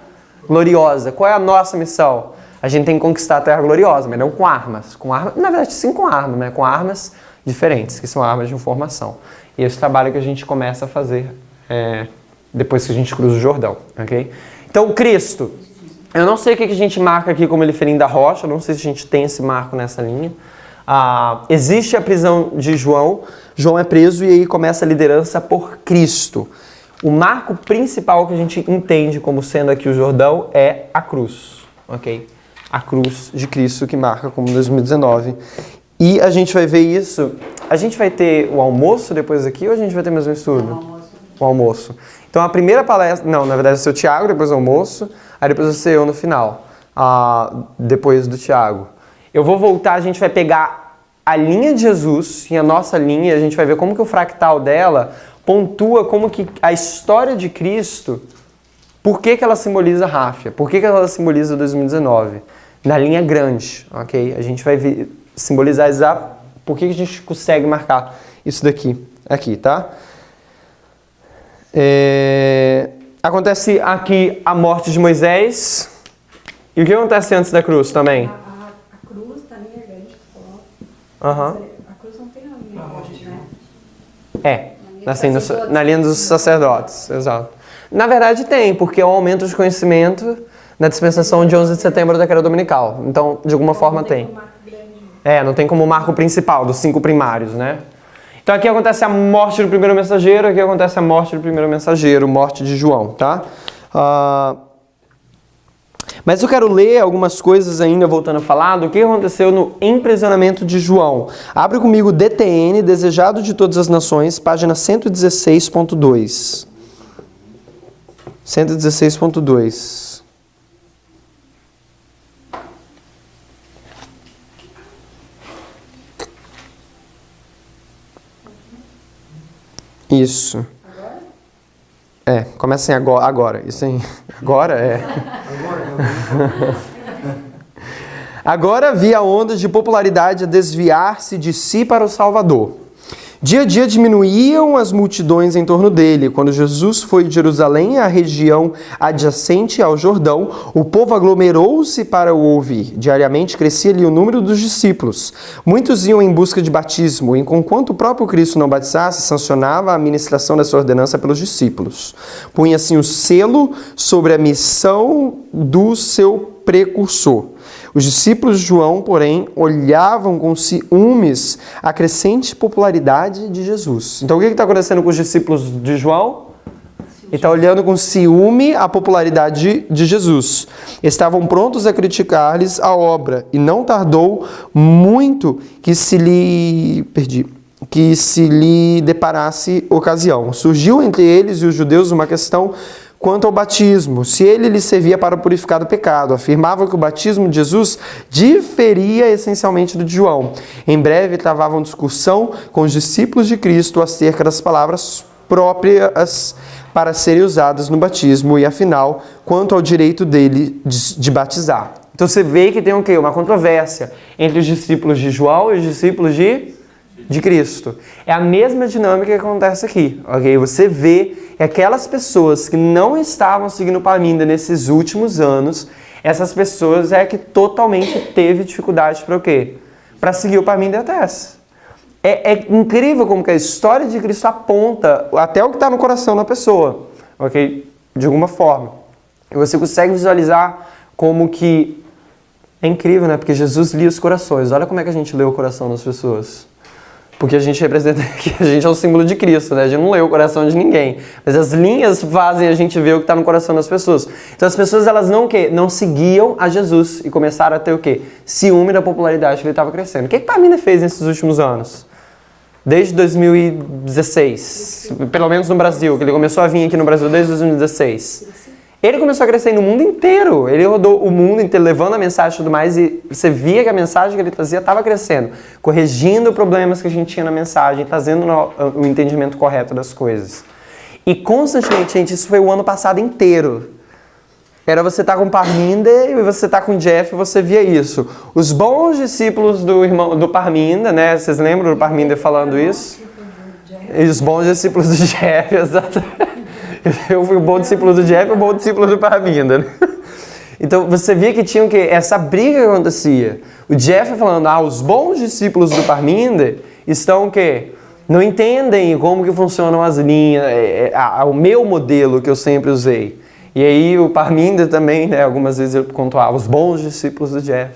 gloriosa. Qual é a nossa missão? A gente tem que conquistar a terra gloriosa, mas não com armas. Na verdade, sim com armas, né? Com armas diferentes, que são armas de informação. E esse trabalho que a gente começa a fazer depois que a gente cruza o Jordão, ok? Então, Cristo. Eu não sei o que a gente marca aqui como ele ferindo da rocha, eu não sei se a gente tem esse marco nessa linha. Existe a prisão de João. João é preso e aí começa a liderança por Cristo. O marco principal que a gente entende como sendo aqui o Jordão é a cruz, ok? A cruz de Cristo que marca como 2019. E a gente vai ver isso. A gente vai ter o almoço depois aqui ou a gente vai ter mesmo estudo? O almoço. Então a primeira palestra... Não, na verdade vai ser o Tiago, depois o almoço. Aí depois vai ser eu no final. Depois do Tiago. Eu vou voltar, a gente vai pegar a linha de Jesus e a nossa linha. A gente vai ver como que o fractal dela pontua como que a história de Cristo... Por que ela simboliza Ráfia? Por que ela simboliza 2019? Na linha grande, ok? A gente vai ver... simbolizar exato por que a gente consegue marcar isso daqui, aqui, tá? Acontece aqui a morte de Moisés. E o que acontece antes da cruz também? A cruz da linha grande, A cruz não tem a linha grande, né? Assim, na linha dos sacerdotes, exato. Na verdade tem, porque é o aumento de conhecimento na dispensação de 11 de setembro da decreto dominical. Então, de alguma forma tem. Não tem como marco principal dos 5 primários, né? Então aqui acontece a morte do primeiro mensageiro, aqui acontece a morte do primeiro mensageiro, morte de João, tá? Mas eu quero ler algumas coisas ainda, voltando a falar, do que aconteceu no emprisionamento de João. Abre comigo DTN, Desejado de Todas as Nações, página 116.2. 116.2. Isso. Agora? Começa assim agora. Isso aí. Agora. Agora havia ondas de popularidade a desviar-se de si para o Salvador. Dia a dia diminuíam as multidões em torno dele. Quando Jesus foi de Jerusalém à região adjacente ao Jordão, o povo aglomerou-se para o ouvir. Diariamente crescia-lhe o número dos discípulos. Muitos iam em busca de batismo, e enquanto o próprio Cristo não batizasse, sancionava a administração dessa ordenança pelos discípulos. Punha assim o selo sobre a missão do seu precursor. Os discípulos de João, porém, olhavam com ciúmes a crescente popularidade de Jesus. Então, o que está acontecendo com os discípulos de João? Ele está olhando com ciúme a popularidade de Jesus. Estavam prontos a criticar-lhes a obra, e não tardou muito que se lhe deparasse ocasião. Surgiu entre eles e os judeus uma questão quanto ao batismo, se ele lhes servia para purificar do pecado. Afirmavam que o batismo de Jesus diferia essencialmente do de João. Em breve travavam discussão com os discípulos de Cristo acerca das palavras próprias para serem usadas no batismo e, afinal, quanto ao direito dele de batizar. Então você vê que tem o quê? Uma controvérsia entre os discípulos de João e os discípulos de Cristo. É a mesma dinâmica que acontece aqui, ok? Você vê que aquelas pessoas que não estavam seguindo Parmínides nesses últimos anos, essas pessoas é que totalmente teve dificuldade para o quê? Para seguir o Parmínides até essa. É incrível como que a história de Cristo aponta até o que está no coração da pessoa, ok? De alguma forma. E você consegue visualizar como que é incrível, né? Porque Jesus lia os corações. Olha como é que a gente lê o coração das pessoas. Porque a gente representa que a gente é o símbolo de Cristo, né? A gente não lê o coração de ninguém. Mas as linhas fazem a gente ver o que está no coração das pessoas. Então as pessoas, elas não seguiam a Jesus e começaram a ter o quê? Ciúme da popularidade que ele estava crescendo. O que Parmínides fez nesses últimos anos? Desde 2016, pelo menos no Brasil, que ele começou a vir aqui no Brasil desde 2016. Ele começou a crescer no mundo inteiro. Ele rodou o mundo inteiro, levando a mensagem e tudo mais, e você via que a mensagem que ele trazia estava crescendo, corrigindo problemas que a gente tinha na mensagem, trazendo o entendimento correto das coisas. E constantemente, gente, isso foi o ano passado inteiro. Era você estar com Parmínides e você estar com Jeff, você via isso. Os bons discípulos do Parmínides, né? Vocês lembram do Parmínides falando isso? E os bons discípulos do Jeff, exatamente. Eu fui o bom discípulo do Jeff e o bom discípulo do Parmínides. Então você via que tinha essa briga que acontecia. O Jeff falando, os bons discípulos do Parmínides estão o quê? Não entendem como que funcionam as linhas, o meu modelo que eu sempre usei. E aí o Parmínides também, né, algumas vezes ele contou, os bons discípulos do Jeff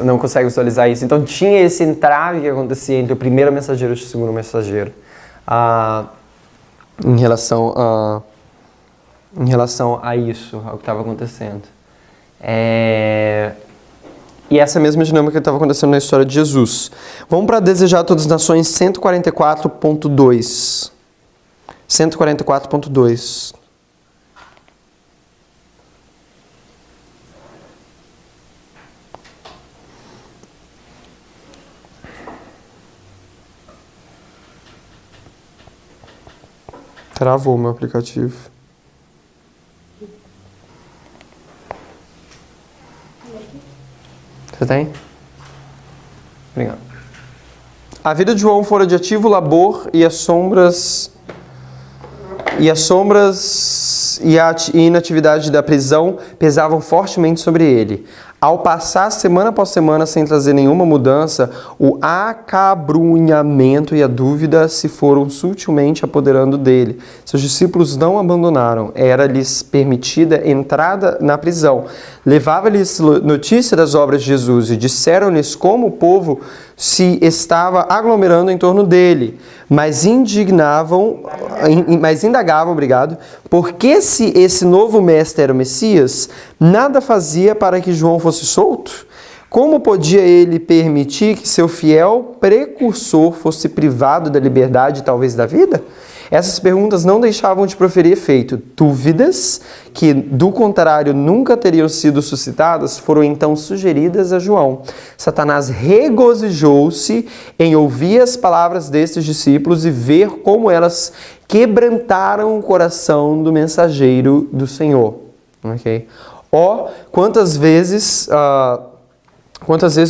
não conseguem visualizar isso. Então tinha esse entrave que acontecia entre o primeiro mensageiro e o segundo mensageiro em relação a isso, ao que estava acontecendo. E essa mesma dinâmica que estava acontecendo na história de Jesus. Vamos para Desejar a Todas as Nações 144.2. 144.2. Travou o meu aplicativo. Você tem? Obrigado. A vida de João fora de ativo labor e as sombras e a inatividade da prisão pesavam fortemente sobre ele. Ao passar semana após semana sem trazer nenhuma mudança, o acabrunhamento e a dúvida se foram sutilmente apoderando dele. Seus discípulos não abandonaram. Era-lhes permitida entrada na prisão. Levava-lhes notícia das obras de Jesus e disseram-lhes como o povo se estava aglomerando em torno dele. Mas indagavam, porque se esse novo mestre era o Messias, nada fazia para que João fosse solto? Como podia ele permitir que seu fiel precursor fosse privado da liberdade e talvez da vida? Essas perguntas não deixavam de proferir efeito. Dúvidas, que do contrário nunca teriam sido suscitadas, foram então sugeridas a João. Satanás regozijou-se em ouvir as palavras destes discípulos e ver como elas quebrantaram o coração do mensageiro do Senhor. Okay? Quantas vezes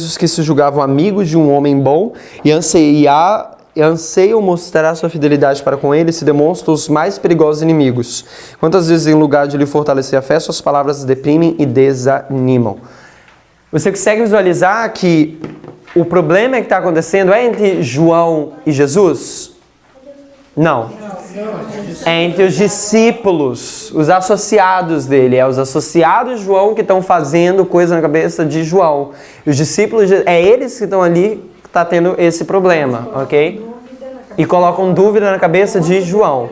os que se julgavam amigos de um homem bom e anseiam mostrar sua fidelidade para com ele se demonstram os mais perigosos inimigos. Quantas vezes, em lugar de lhe fortalecer a fé, suas palavras deprimem e desanimam. Você consegue visualizar que o problema que está acontecendo é entre João e Jesus? Não. É entre os discípulos, os associados dele. É os associados de João que estão fazendo coisa na cabeça de João. Os discípulos, é eles que estão ali que está tendo esse problema, ok? E colocam dúvida na cabeça de João.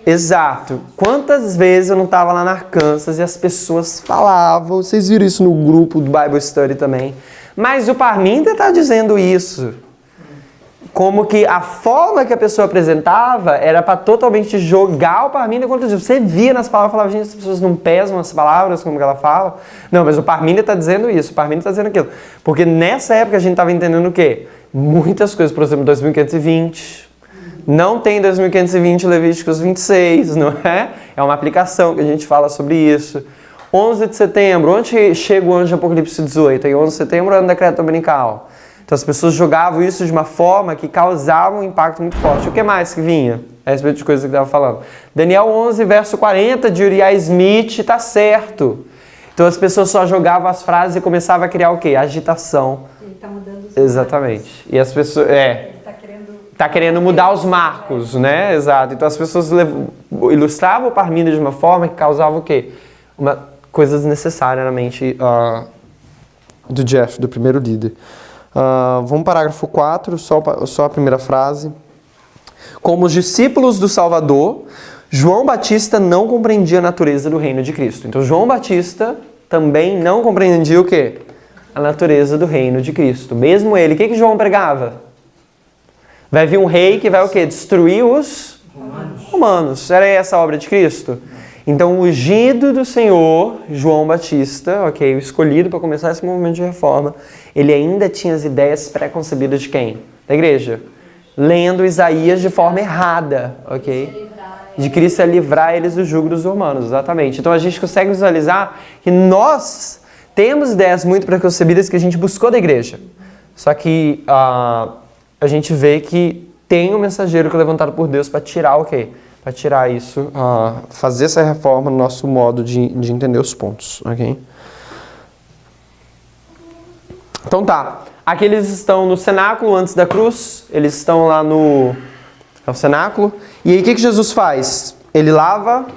Exato. Quantas vezes eu não estava lá na Arkansas e as pessoas falavam, vocês viram isso no grupo do Bible Study também, mas o Parminder está dizendo isso. Como que a forma que a pessoa apresentava era para totalmente jogar o Parminder contra Deus. Você via nas palavras, falava, gente, as pessoas não pesam as palavras como que ela fala. Não, mas o Parminder está dizendo isso, o Parminder está dizendo aquilo. Porque nessa época a gente estava entendendo o quê? Muitas coisas, por exemplo, 2520. Não tem 2520 Levíticos 26, não é? É uma aplicação que a gente fala sobre isso. 11 de setembro, onde chega o anjo de Apocalipse 18? Em 11 de setembro é um decreto dominical. Então as pessoas jogavam isso de uma forma que causava um impacto muito forte. O que mais que vinha? A respeito de coisas que eu estava falando. Daniel 11, verso 40, de Uriah Smith, está certo. Então as pessoas só jogavam as frases e começavam a criar o quê? Agitação. Ele está mudando os Exatamente. marcos. E as pessoas... Ele está querendo... Está querendo mudar os marcos, né? Exato. Então as pessoas ilustravam o Parminder de uma forma que causava o quê? Coisas desnecessárias na mente do Jeff, do primeiro líder. Vamos para o parágrafo 4, só a primeira frase. Como os discípulos do Salvador, João Batista não compreendia a natureza do reino de Cristo. Então João Batista também não compreendia o quê? A natureza do reino de Cristo. Mesmo ele, o que João pregava? Vai vir um rei que vai o quê? Destruir os romanos. Era essa a obra de Cristo? Então, o ungido do Senhor, João Batista, ok, o escolhido para começar esse movimento de reforma, ele ainda tinha as ideias pré-concebidas de quem? Da igreja. Lendo Isaías de forma errada, ok? De Cristo a livrar eles do jugo dos romanos, exatamente. Então, a gente consegue visualizar que nós temos ideias muito pré-concebidas que a gente buscou da igreja. Só que a gente vê que tem um mensageiro que é levantado por Deus para tirar o quê? Para tirar isso, fazer essa reforma no nosso modo de entender os pontos, ok? Então tá, aqui eles estão no cenáculo antes da cruz, eles estão lá no cenáculo, e aí o que Jesus faz? Ele lava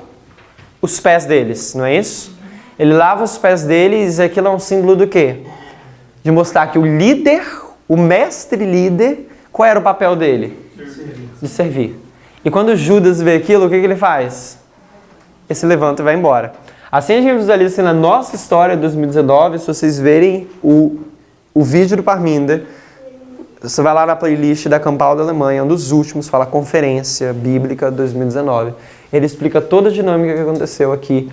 os pés deles, não é isso? Ele lava os pés deles e aquilo é um símbolo do quê? De mostrar que o líder, o mestre líder, qual era o papel dele? De servir. E quando Judas vê aquilo, o que ele faz? Ele se levanta e vai embora. Assim a gente visualiza assim, na nossa história de 2019, se vocês verem o vídeo do Parminder, você vai lá na playlist da Campal da Alemanha, um dos últimos, fala Conferência Bíblica 2019. Ele explica toda a dinâmica que aconteceu aqui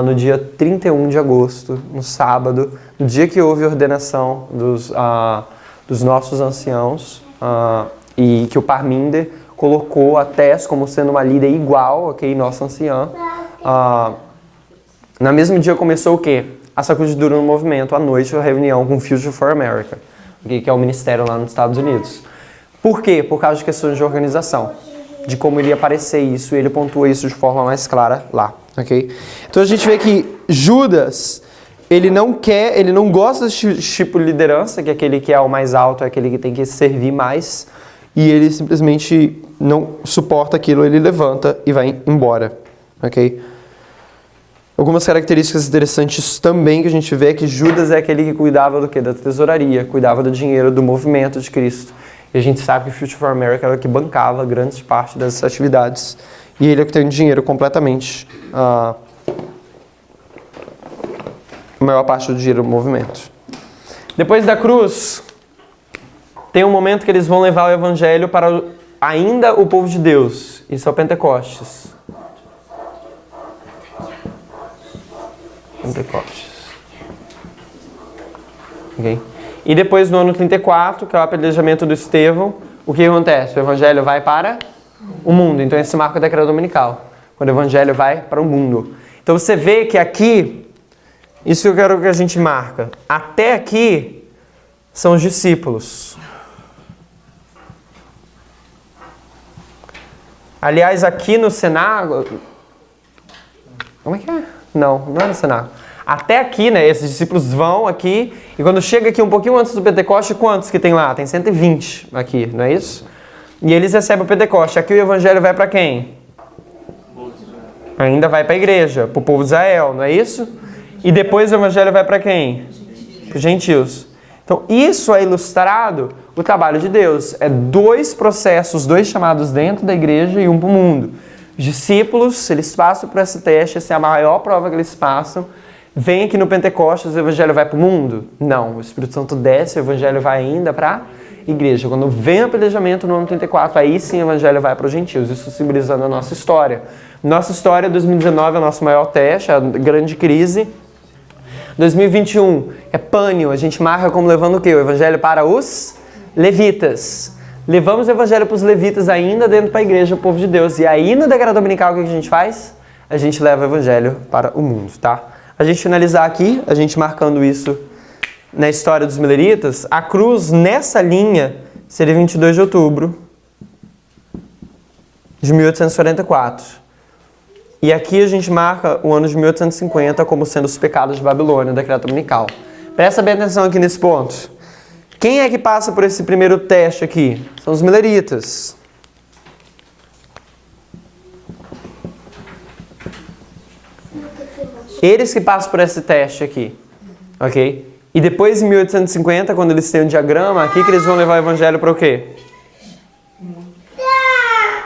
no dia 31 de agosto, no sábado, no dia que houve a ordenação dos nossos anciãos, e que o Parminder colocou a Tess como sendo uma líder igual, ok, nossa anciã. No mesmo dia começou o quê? A sacudidura no movimento, à noite, a reunião com o Future for America, okay, que é o ministério lá nos Estados Unidos. Por quê? Por causa de questões de organização, de como iria aparecer isso, e ele pontua isso de forma mais clara lá, ok? Então a gente vê que Judas, ele não gosta desse tipo de liderança, que é aquele que é o mais alto, é aquele que tem que servir mais, e ele simplesmente não suporta aquilo, ele levanta e vai embora, ok? Algumas características interessantes também que a gente vê é que Judas é aquele que cuidava do quê? Da tesouraria, cuidava do dinheiro, do movimento de Cristo. E a gente sabe que o Future for America era o que bancava grande parte dessas atividades. E ele é o que tem o dinheiro completamente, a maior parte do dinheiro do movimento. Depois da cruz, tem um momento que eles vão levar o evangelho para ainda o povo de Deus. Isso é o Pentecostes. Okay. E depois, no ano 34, que é o apedrejamento do Estevão, o que acontece? O evangelho vai para o mundo. Então, esse marca a decreto dominical. Quando o evangelho vai para o mundo. Então, você vê que aqui, isso que eu quero que a gente marca. Até aqui, são os discípulos. Aliás, aqui no cenáculo... Como é que é? Não é no cenáculo. Até aqui, né, esses discípulos vão aqui, e quando chega aqui um pouquinho antes do Pentecoste, quantos que tem lá? Tem 120 aqui, não é isso? E eles recebem o Pentecoste. Aqui o evangelho vai para quem? Ainda vai para a igreja, para o povo de Israel, não é isso? E depois o evangelho vai para quem? Para os gentios. Então, isso é ilustrado o trabalho de Deus. É dois processos, dois chamados dentro da igreja e um para o mundo. Os discípulos, eles passam por esse teste, essa é a maior prova que eles passam. Vem aqui no Pentecostes, o evangelho vai para o mundo? Não, o Espírito Santo desce, o evangelho vai ainda para a igreja. Quando vem o apedrejamento no ano 34, aí sim o evangelho vai para os gentios, isso simbolizando a nossa história. Nossa história, 2019 é o nosso maior teste, a grande crise. 2021 é pânio, a gente marca como levando o quê? O evangelho para os levitas. Levamos o evangelho para os levitas ainda dentro para a igreja, o povo de Deus. E aí no decreto dominical, o que a gente faz? A gente leva o evangelho para o mundo, tá? A gente finalizar aqui, a gente marcando isso na história dos mileritas, a cruz nessa linha seria 22 de outubro de 1844. E aqui a gente marca o ano de 1850 como sendo os pecados de Babilônia, o decreto dominical. Presta bem atenção aqui nesse ponto. Quem é que passa por esse primeiro teste aqui? São os mileritas. Eles que passam por esse teste aqui, ok? E depois, em 1850, quando eles têm um diagrama, aqui que eles vão levar o evangelho para o quê?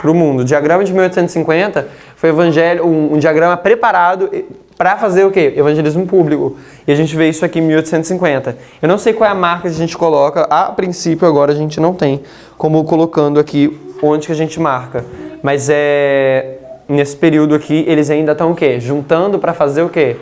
Para o mundo. O diagrama de 1850 foi um diagrama preparado para fazer o quê? Evangelismo público. E a gente vê isso aqui em 1850. Eu não sei qual é a marca que a gente coloca. A princípio, agora a gente não tem como colocando aqui onde que a gente marca. Mas nesse período aqui, eles ainda estão o quê? Juntando para fazer o quê?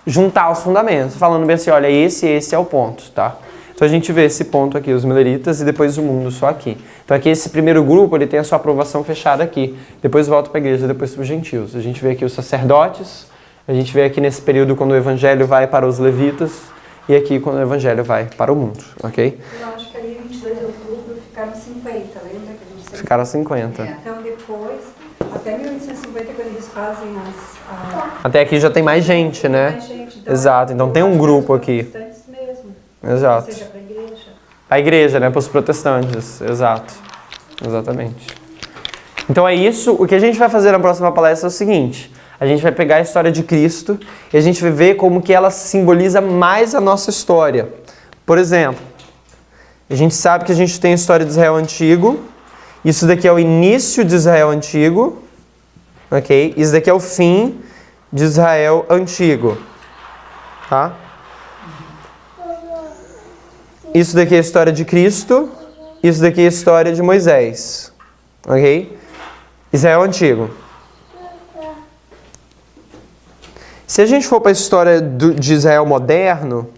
Juntar os fundamentos. Falando bem assim, olha, esse é o ponto, tá? Então a gente vê esse ponto aqui, os mileritas, e depois o mundo só aqui. Então aqui esse primeiro grupo, ele tem a sua aprovação fechada aqui. Depois volta para a igreja, depois para os gentios. A gente vê aqui os sacerdotes, a gente vê aqui nesse período quando o evangelho vai para os levitas, e aqui quando o evangelho vai para o mundo, ok? Eu acho que ali 22 de outubro ficaram 50, lembra que a gente sempre... Ficaram 50. Então depois, até 1850, quando eles fazem Até aqui já tem mais gente, né? mais gente, então, Exato, então tem um grupo aqui. protestantes mesmo. Exato. Ou seja, para a igreja. A igreja, né? Para os protestantes. Exato. Exatamente. Então é isso. O que a gente vai fazer na próxima palestra é o seguinte. A gente vai pegar a história de Cristo e a gente vai ver como que ela simboliza mais a nossa história. Por exemplo, a gente sabe que a gente tem a história de Israel Antigo. Isso daqui é o início de Israel Antigo. Ok? Isso daqui é o fim de Israel Antigo. Tá? Isso daqui é a história de Cristo. Isso daqui é a história de Moisés. Ok? Israel Antigo. Se a gente for para a história de Israel moderno,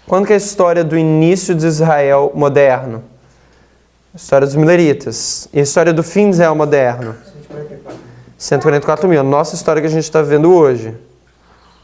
quando que é a história do início de Israel moderno? A história dos mileritas. E a história do fim de Israel moderno? 144 mil. A nossa história que a gente está vendo hoje.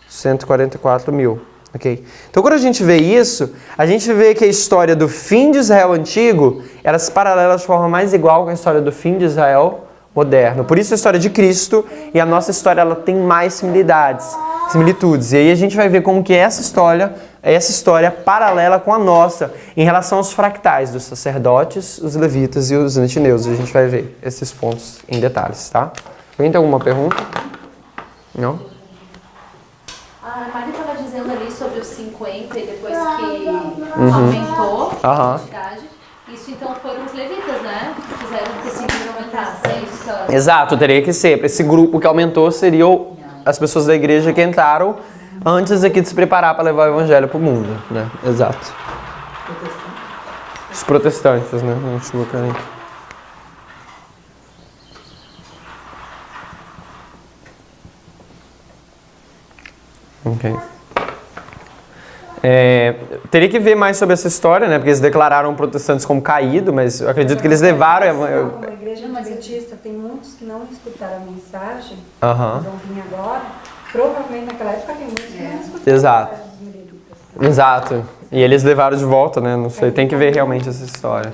144 mil. Okay? Então, quando a gente vê isso, a gente vê que a história do fim de Israel antigo, elas se paralelam de forma mais igual com a história do fim de Israel moderno. Por isso a história de Cristo e a nossa história ela tem mais similitudes. E aí a gente vai ver como que essa história paralela com a nossa em relação aos fractais dos sacerdotes, os levitas e os netineus. A gente vai ver esses pontos em detalhes, tá? Alguém tem alguma pergunta? Não? A Mari estava dizendo ali sobre os 50 e depois que aumentou a quantidade. Isso então foram os levitas, né? Que fizeram que esse número aumentasse. É isso que ela... Exato, teria que ser. Esse grupo que aumentou seriam as pessoas da igreja que entraram antes aqui de se preparar para levar o evangelho para o mundo, né? Exato. Os protestantes, né? A gente colocar aí. Ok. Teria que ver mais sobre essa história, né? Porque eles declararam protestantes como caído, mas eu acredito que eles levaram... A igreja adventista tem muitos que não escutaram a mensagem, que vão vir agora. Provavelmente naquela época tem muitos que não escutaram Exato. a mensagem dos mileritas. Exato. E eles levaram de volta, né? Não sei, tem que ver realmente essa história.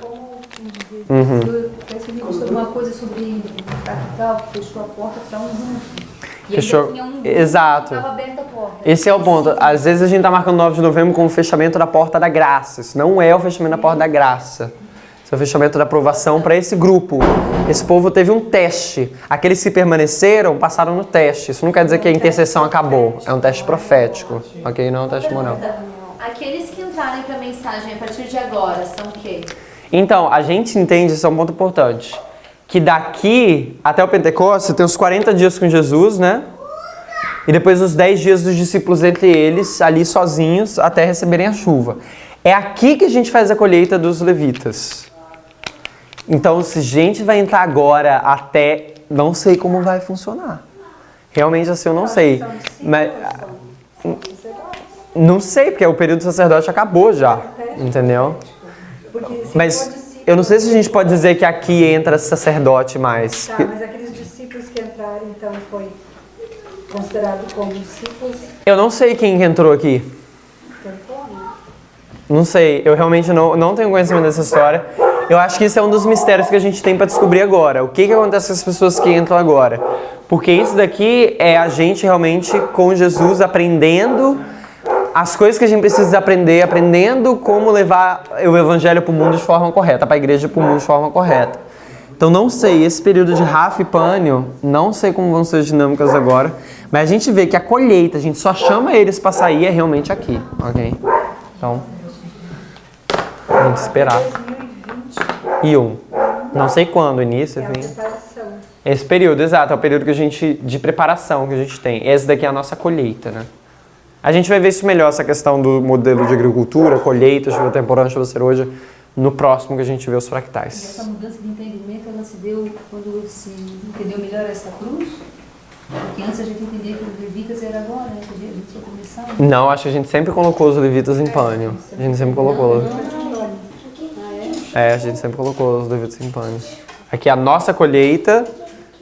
Eu percebi sobre uma coisa sobre o capital que fechou a porta para um grupo. E Fechou. ainda tinha um grupo Exato. que estava aberta a porta. Esse é o ponto. Às vezes a gente tá marcando 9 de novembro como o fechamento da porta da graça. Isso não é o fechamento da porta da graça. Isso é o fechamento da aprovação para esse grupo. Esse povo teve um teste. Aqueles que permaneceram passaram no teste. Isso não quer dizer que a intercessão acabou. É um teste profético. Ok? Não é um teste moral. Aqueles que entrarem para a mensagem a partir de agora são o quê? Então, a gente entende, isso é um ponto importante, que daqui até o Pentecostes tem os 40 dias com Jesus, né? E depois os 10 dias dos discípulos entre eles, ali sozinhos, até receberem a chuva. É aqui que a gente faz a colheita dos levitas. Então, se a gente vai entrar agora até... Não sei como vai funcionar. Realmente assim, eu não sei. Mas, não sei, porque o período do sacerdote acabou já. Entendeu? Mas eu não sei se a gente pode dizer que aqui entra sacerdote mais. Tá, mas aqueles discípulos que entraram, então, foi considerado como discípulos? Eu não sei quem entrou aqui. Tentou, né? Não sei, eu realmente não tenho conhecimento dessa história. Eu acho que isso é um dos mistérios que a gente tem para descobrir agora. O que acontece com as pessoas que entram agora? Porque isso daqui é a gente realmente com Jesus aprendendo as coisas que a gente precisa aprender, aprendendo como levar o evangelho para o mundo de forma correta, para a igreja para o mundo de forma correta. Então não sei, esse período de Rafa e Pânio, não sei como vão ser as dinâmicas agora, mas a gente vê que a colheita, a gente só chama eles para sair é realmente aqui, ok? Então, vamos esperar. 2021. Não sei quando, início, enfim. Esse período, exato, é o período que a gente, de preparação que a gente tem. Esse daqui é a nossa colheita, né? A gente vai ver isso melhor, essa questão do modelo de agricultura, colheita, chuva temporânea, chuva serôdia, no próximo que a gente vê os fractais. Essa mudança de entendimento, ela se deu quando se entendeu melhor essa cruz? Porque antes a gente entendia que os levitas era agora, né? A gente só começava. Não, acho que a gente sempre colocou os levitas em pânio. A gente sempre colocou. A gente sempre colocou os levitas em pânio. Aqui é a nossa colheita,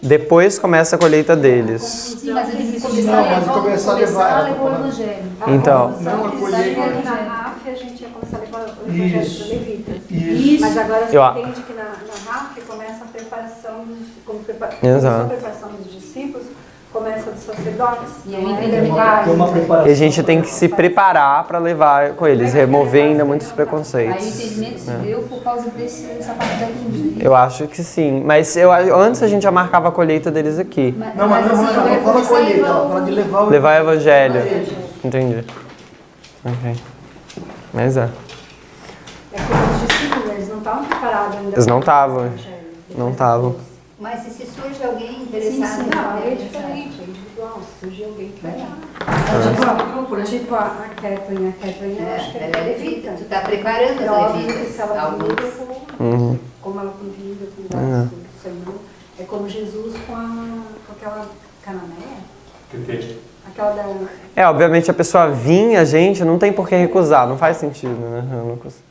depois começa a colheita deles. Sim, mas eles começar a levar o evangelho. Então. Não, a colheita na RAF a gente ia começar a levar o evangelho dos levitas. Isso. Mas agora você Eu- entende que na RAF começa a preparação, Exato. a preparação dos discípulos, começa dos sacerdotes. E aí não é? tem Tem uma preparação. E a gente tem que se preparar para levar com eles, remover ainda muitos Aí o preconceitos. entendimento se deu por causa dessa parte da cruz. Né? Eu acho que sim, mas antes a gente já marcava a colheita deles aqui. Não, mas não fala colheita, ela fala de levar o Levar o evangelho. Entendi. Ok. Mas é. É que os discípulos, eles não estavam preparados ainda. Eles não para o estavam. evangelho. Não estavam. Mas se surge alguém Sim, interessado sim, em não, fazer é diferente, é individual. Se surgir alguém que vai lá. Tipo, Tipo a Kathleen, eu acho que ela é levita, tu tá preparando É as óbvio que levitas. se ela Alguns. convida Uhum. como ela convida com o Senhor, é como Jesus com aquela cananeia, aquela da... Obviamente a pessoa vinha, a gente não tem por que recusar, não faz sentido, né? Eu não consigo.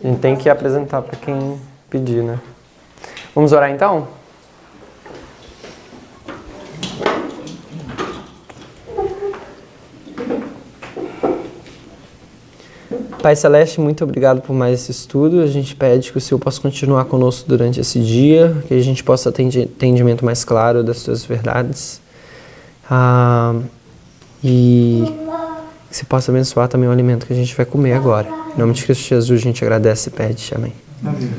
A gente tem que apresentar para quem pedir, né? Vamos orar então? Pai Celeste, muito obrigado por mais esse estudo. A gente pede que o Senhor possa continuar conosco durante esse dia, que a gente possa ter entendimento mais claro das Tuas verdades. E que você possa abençoar também o alimento que a gente vai comer agora. Em nome de Cristo Jesus, a gente agradece e pede. Amém. Amém.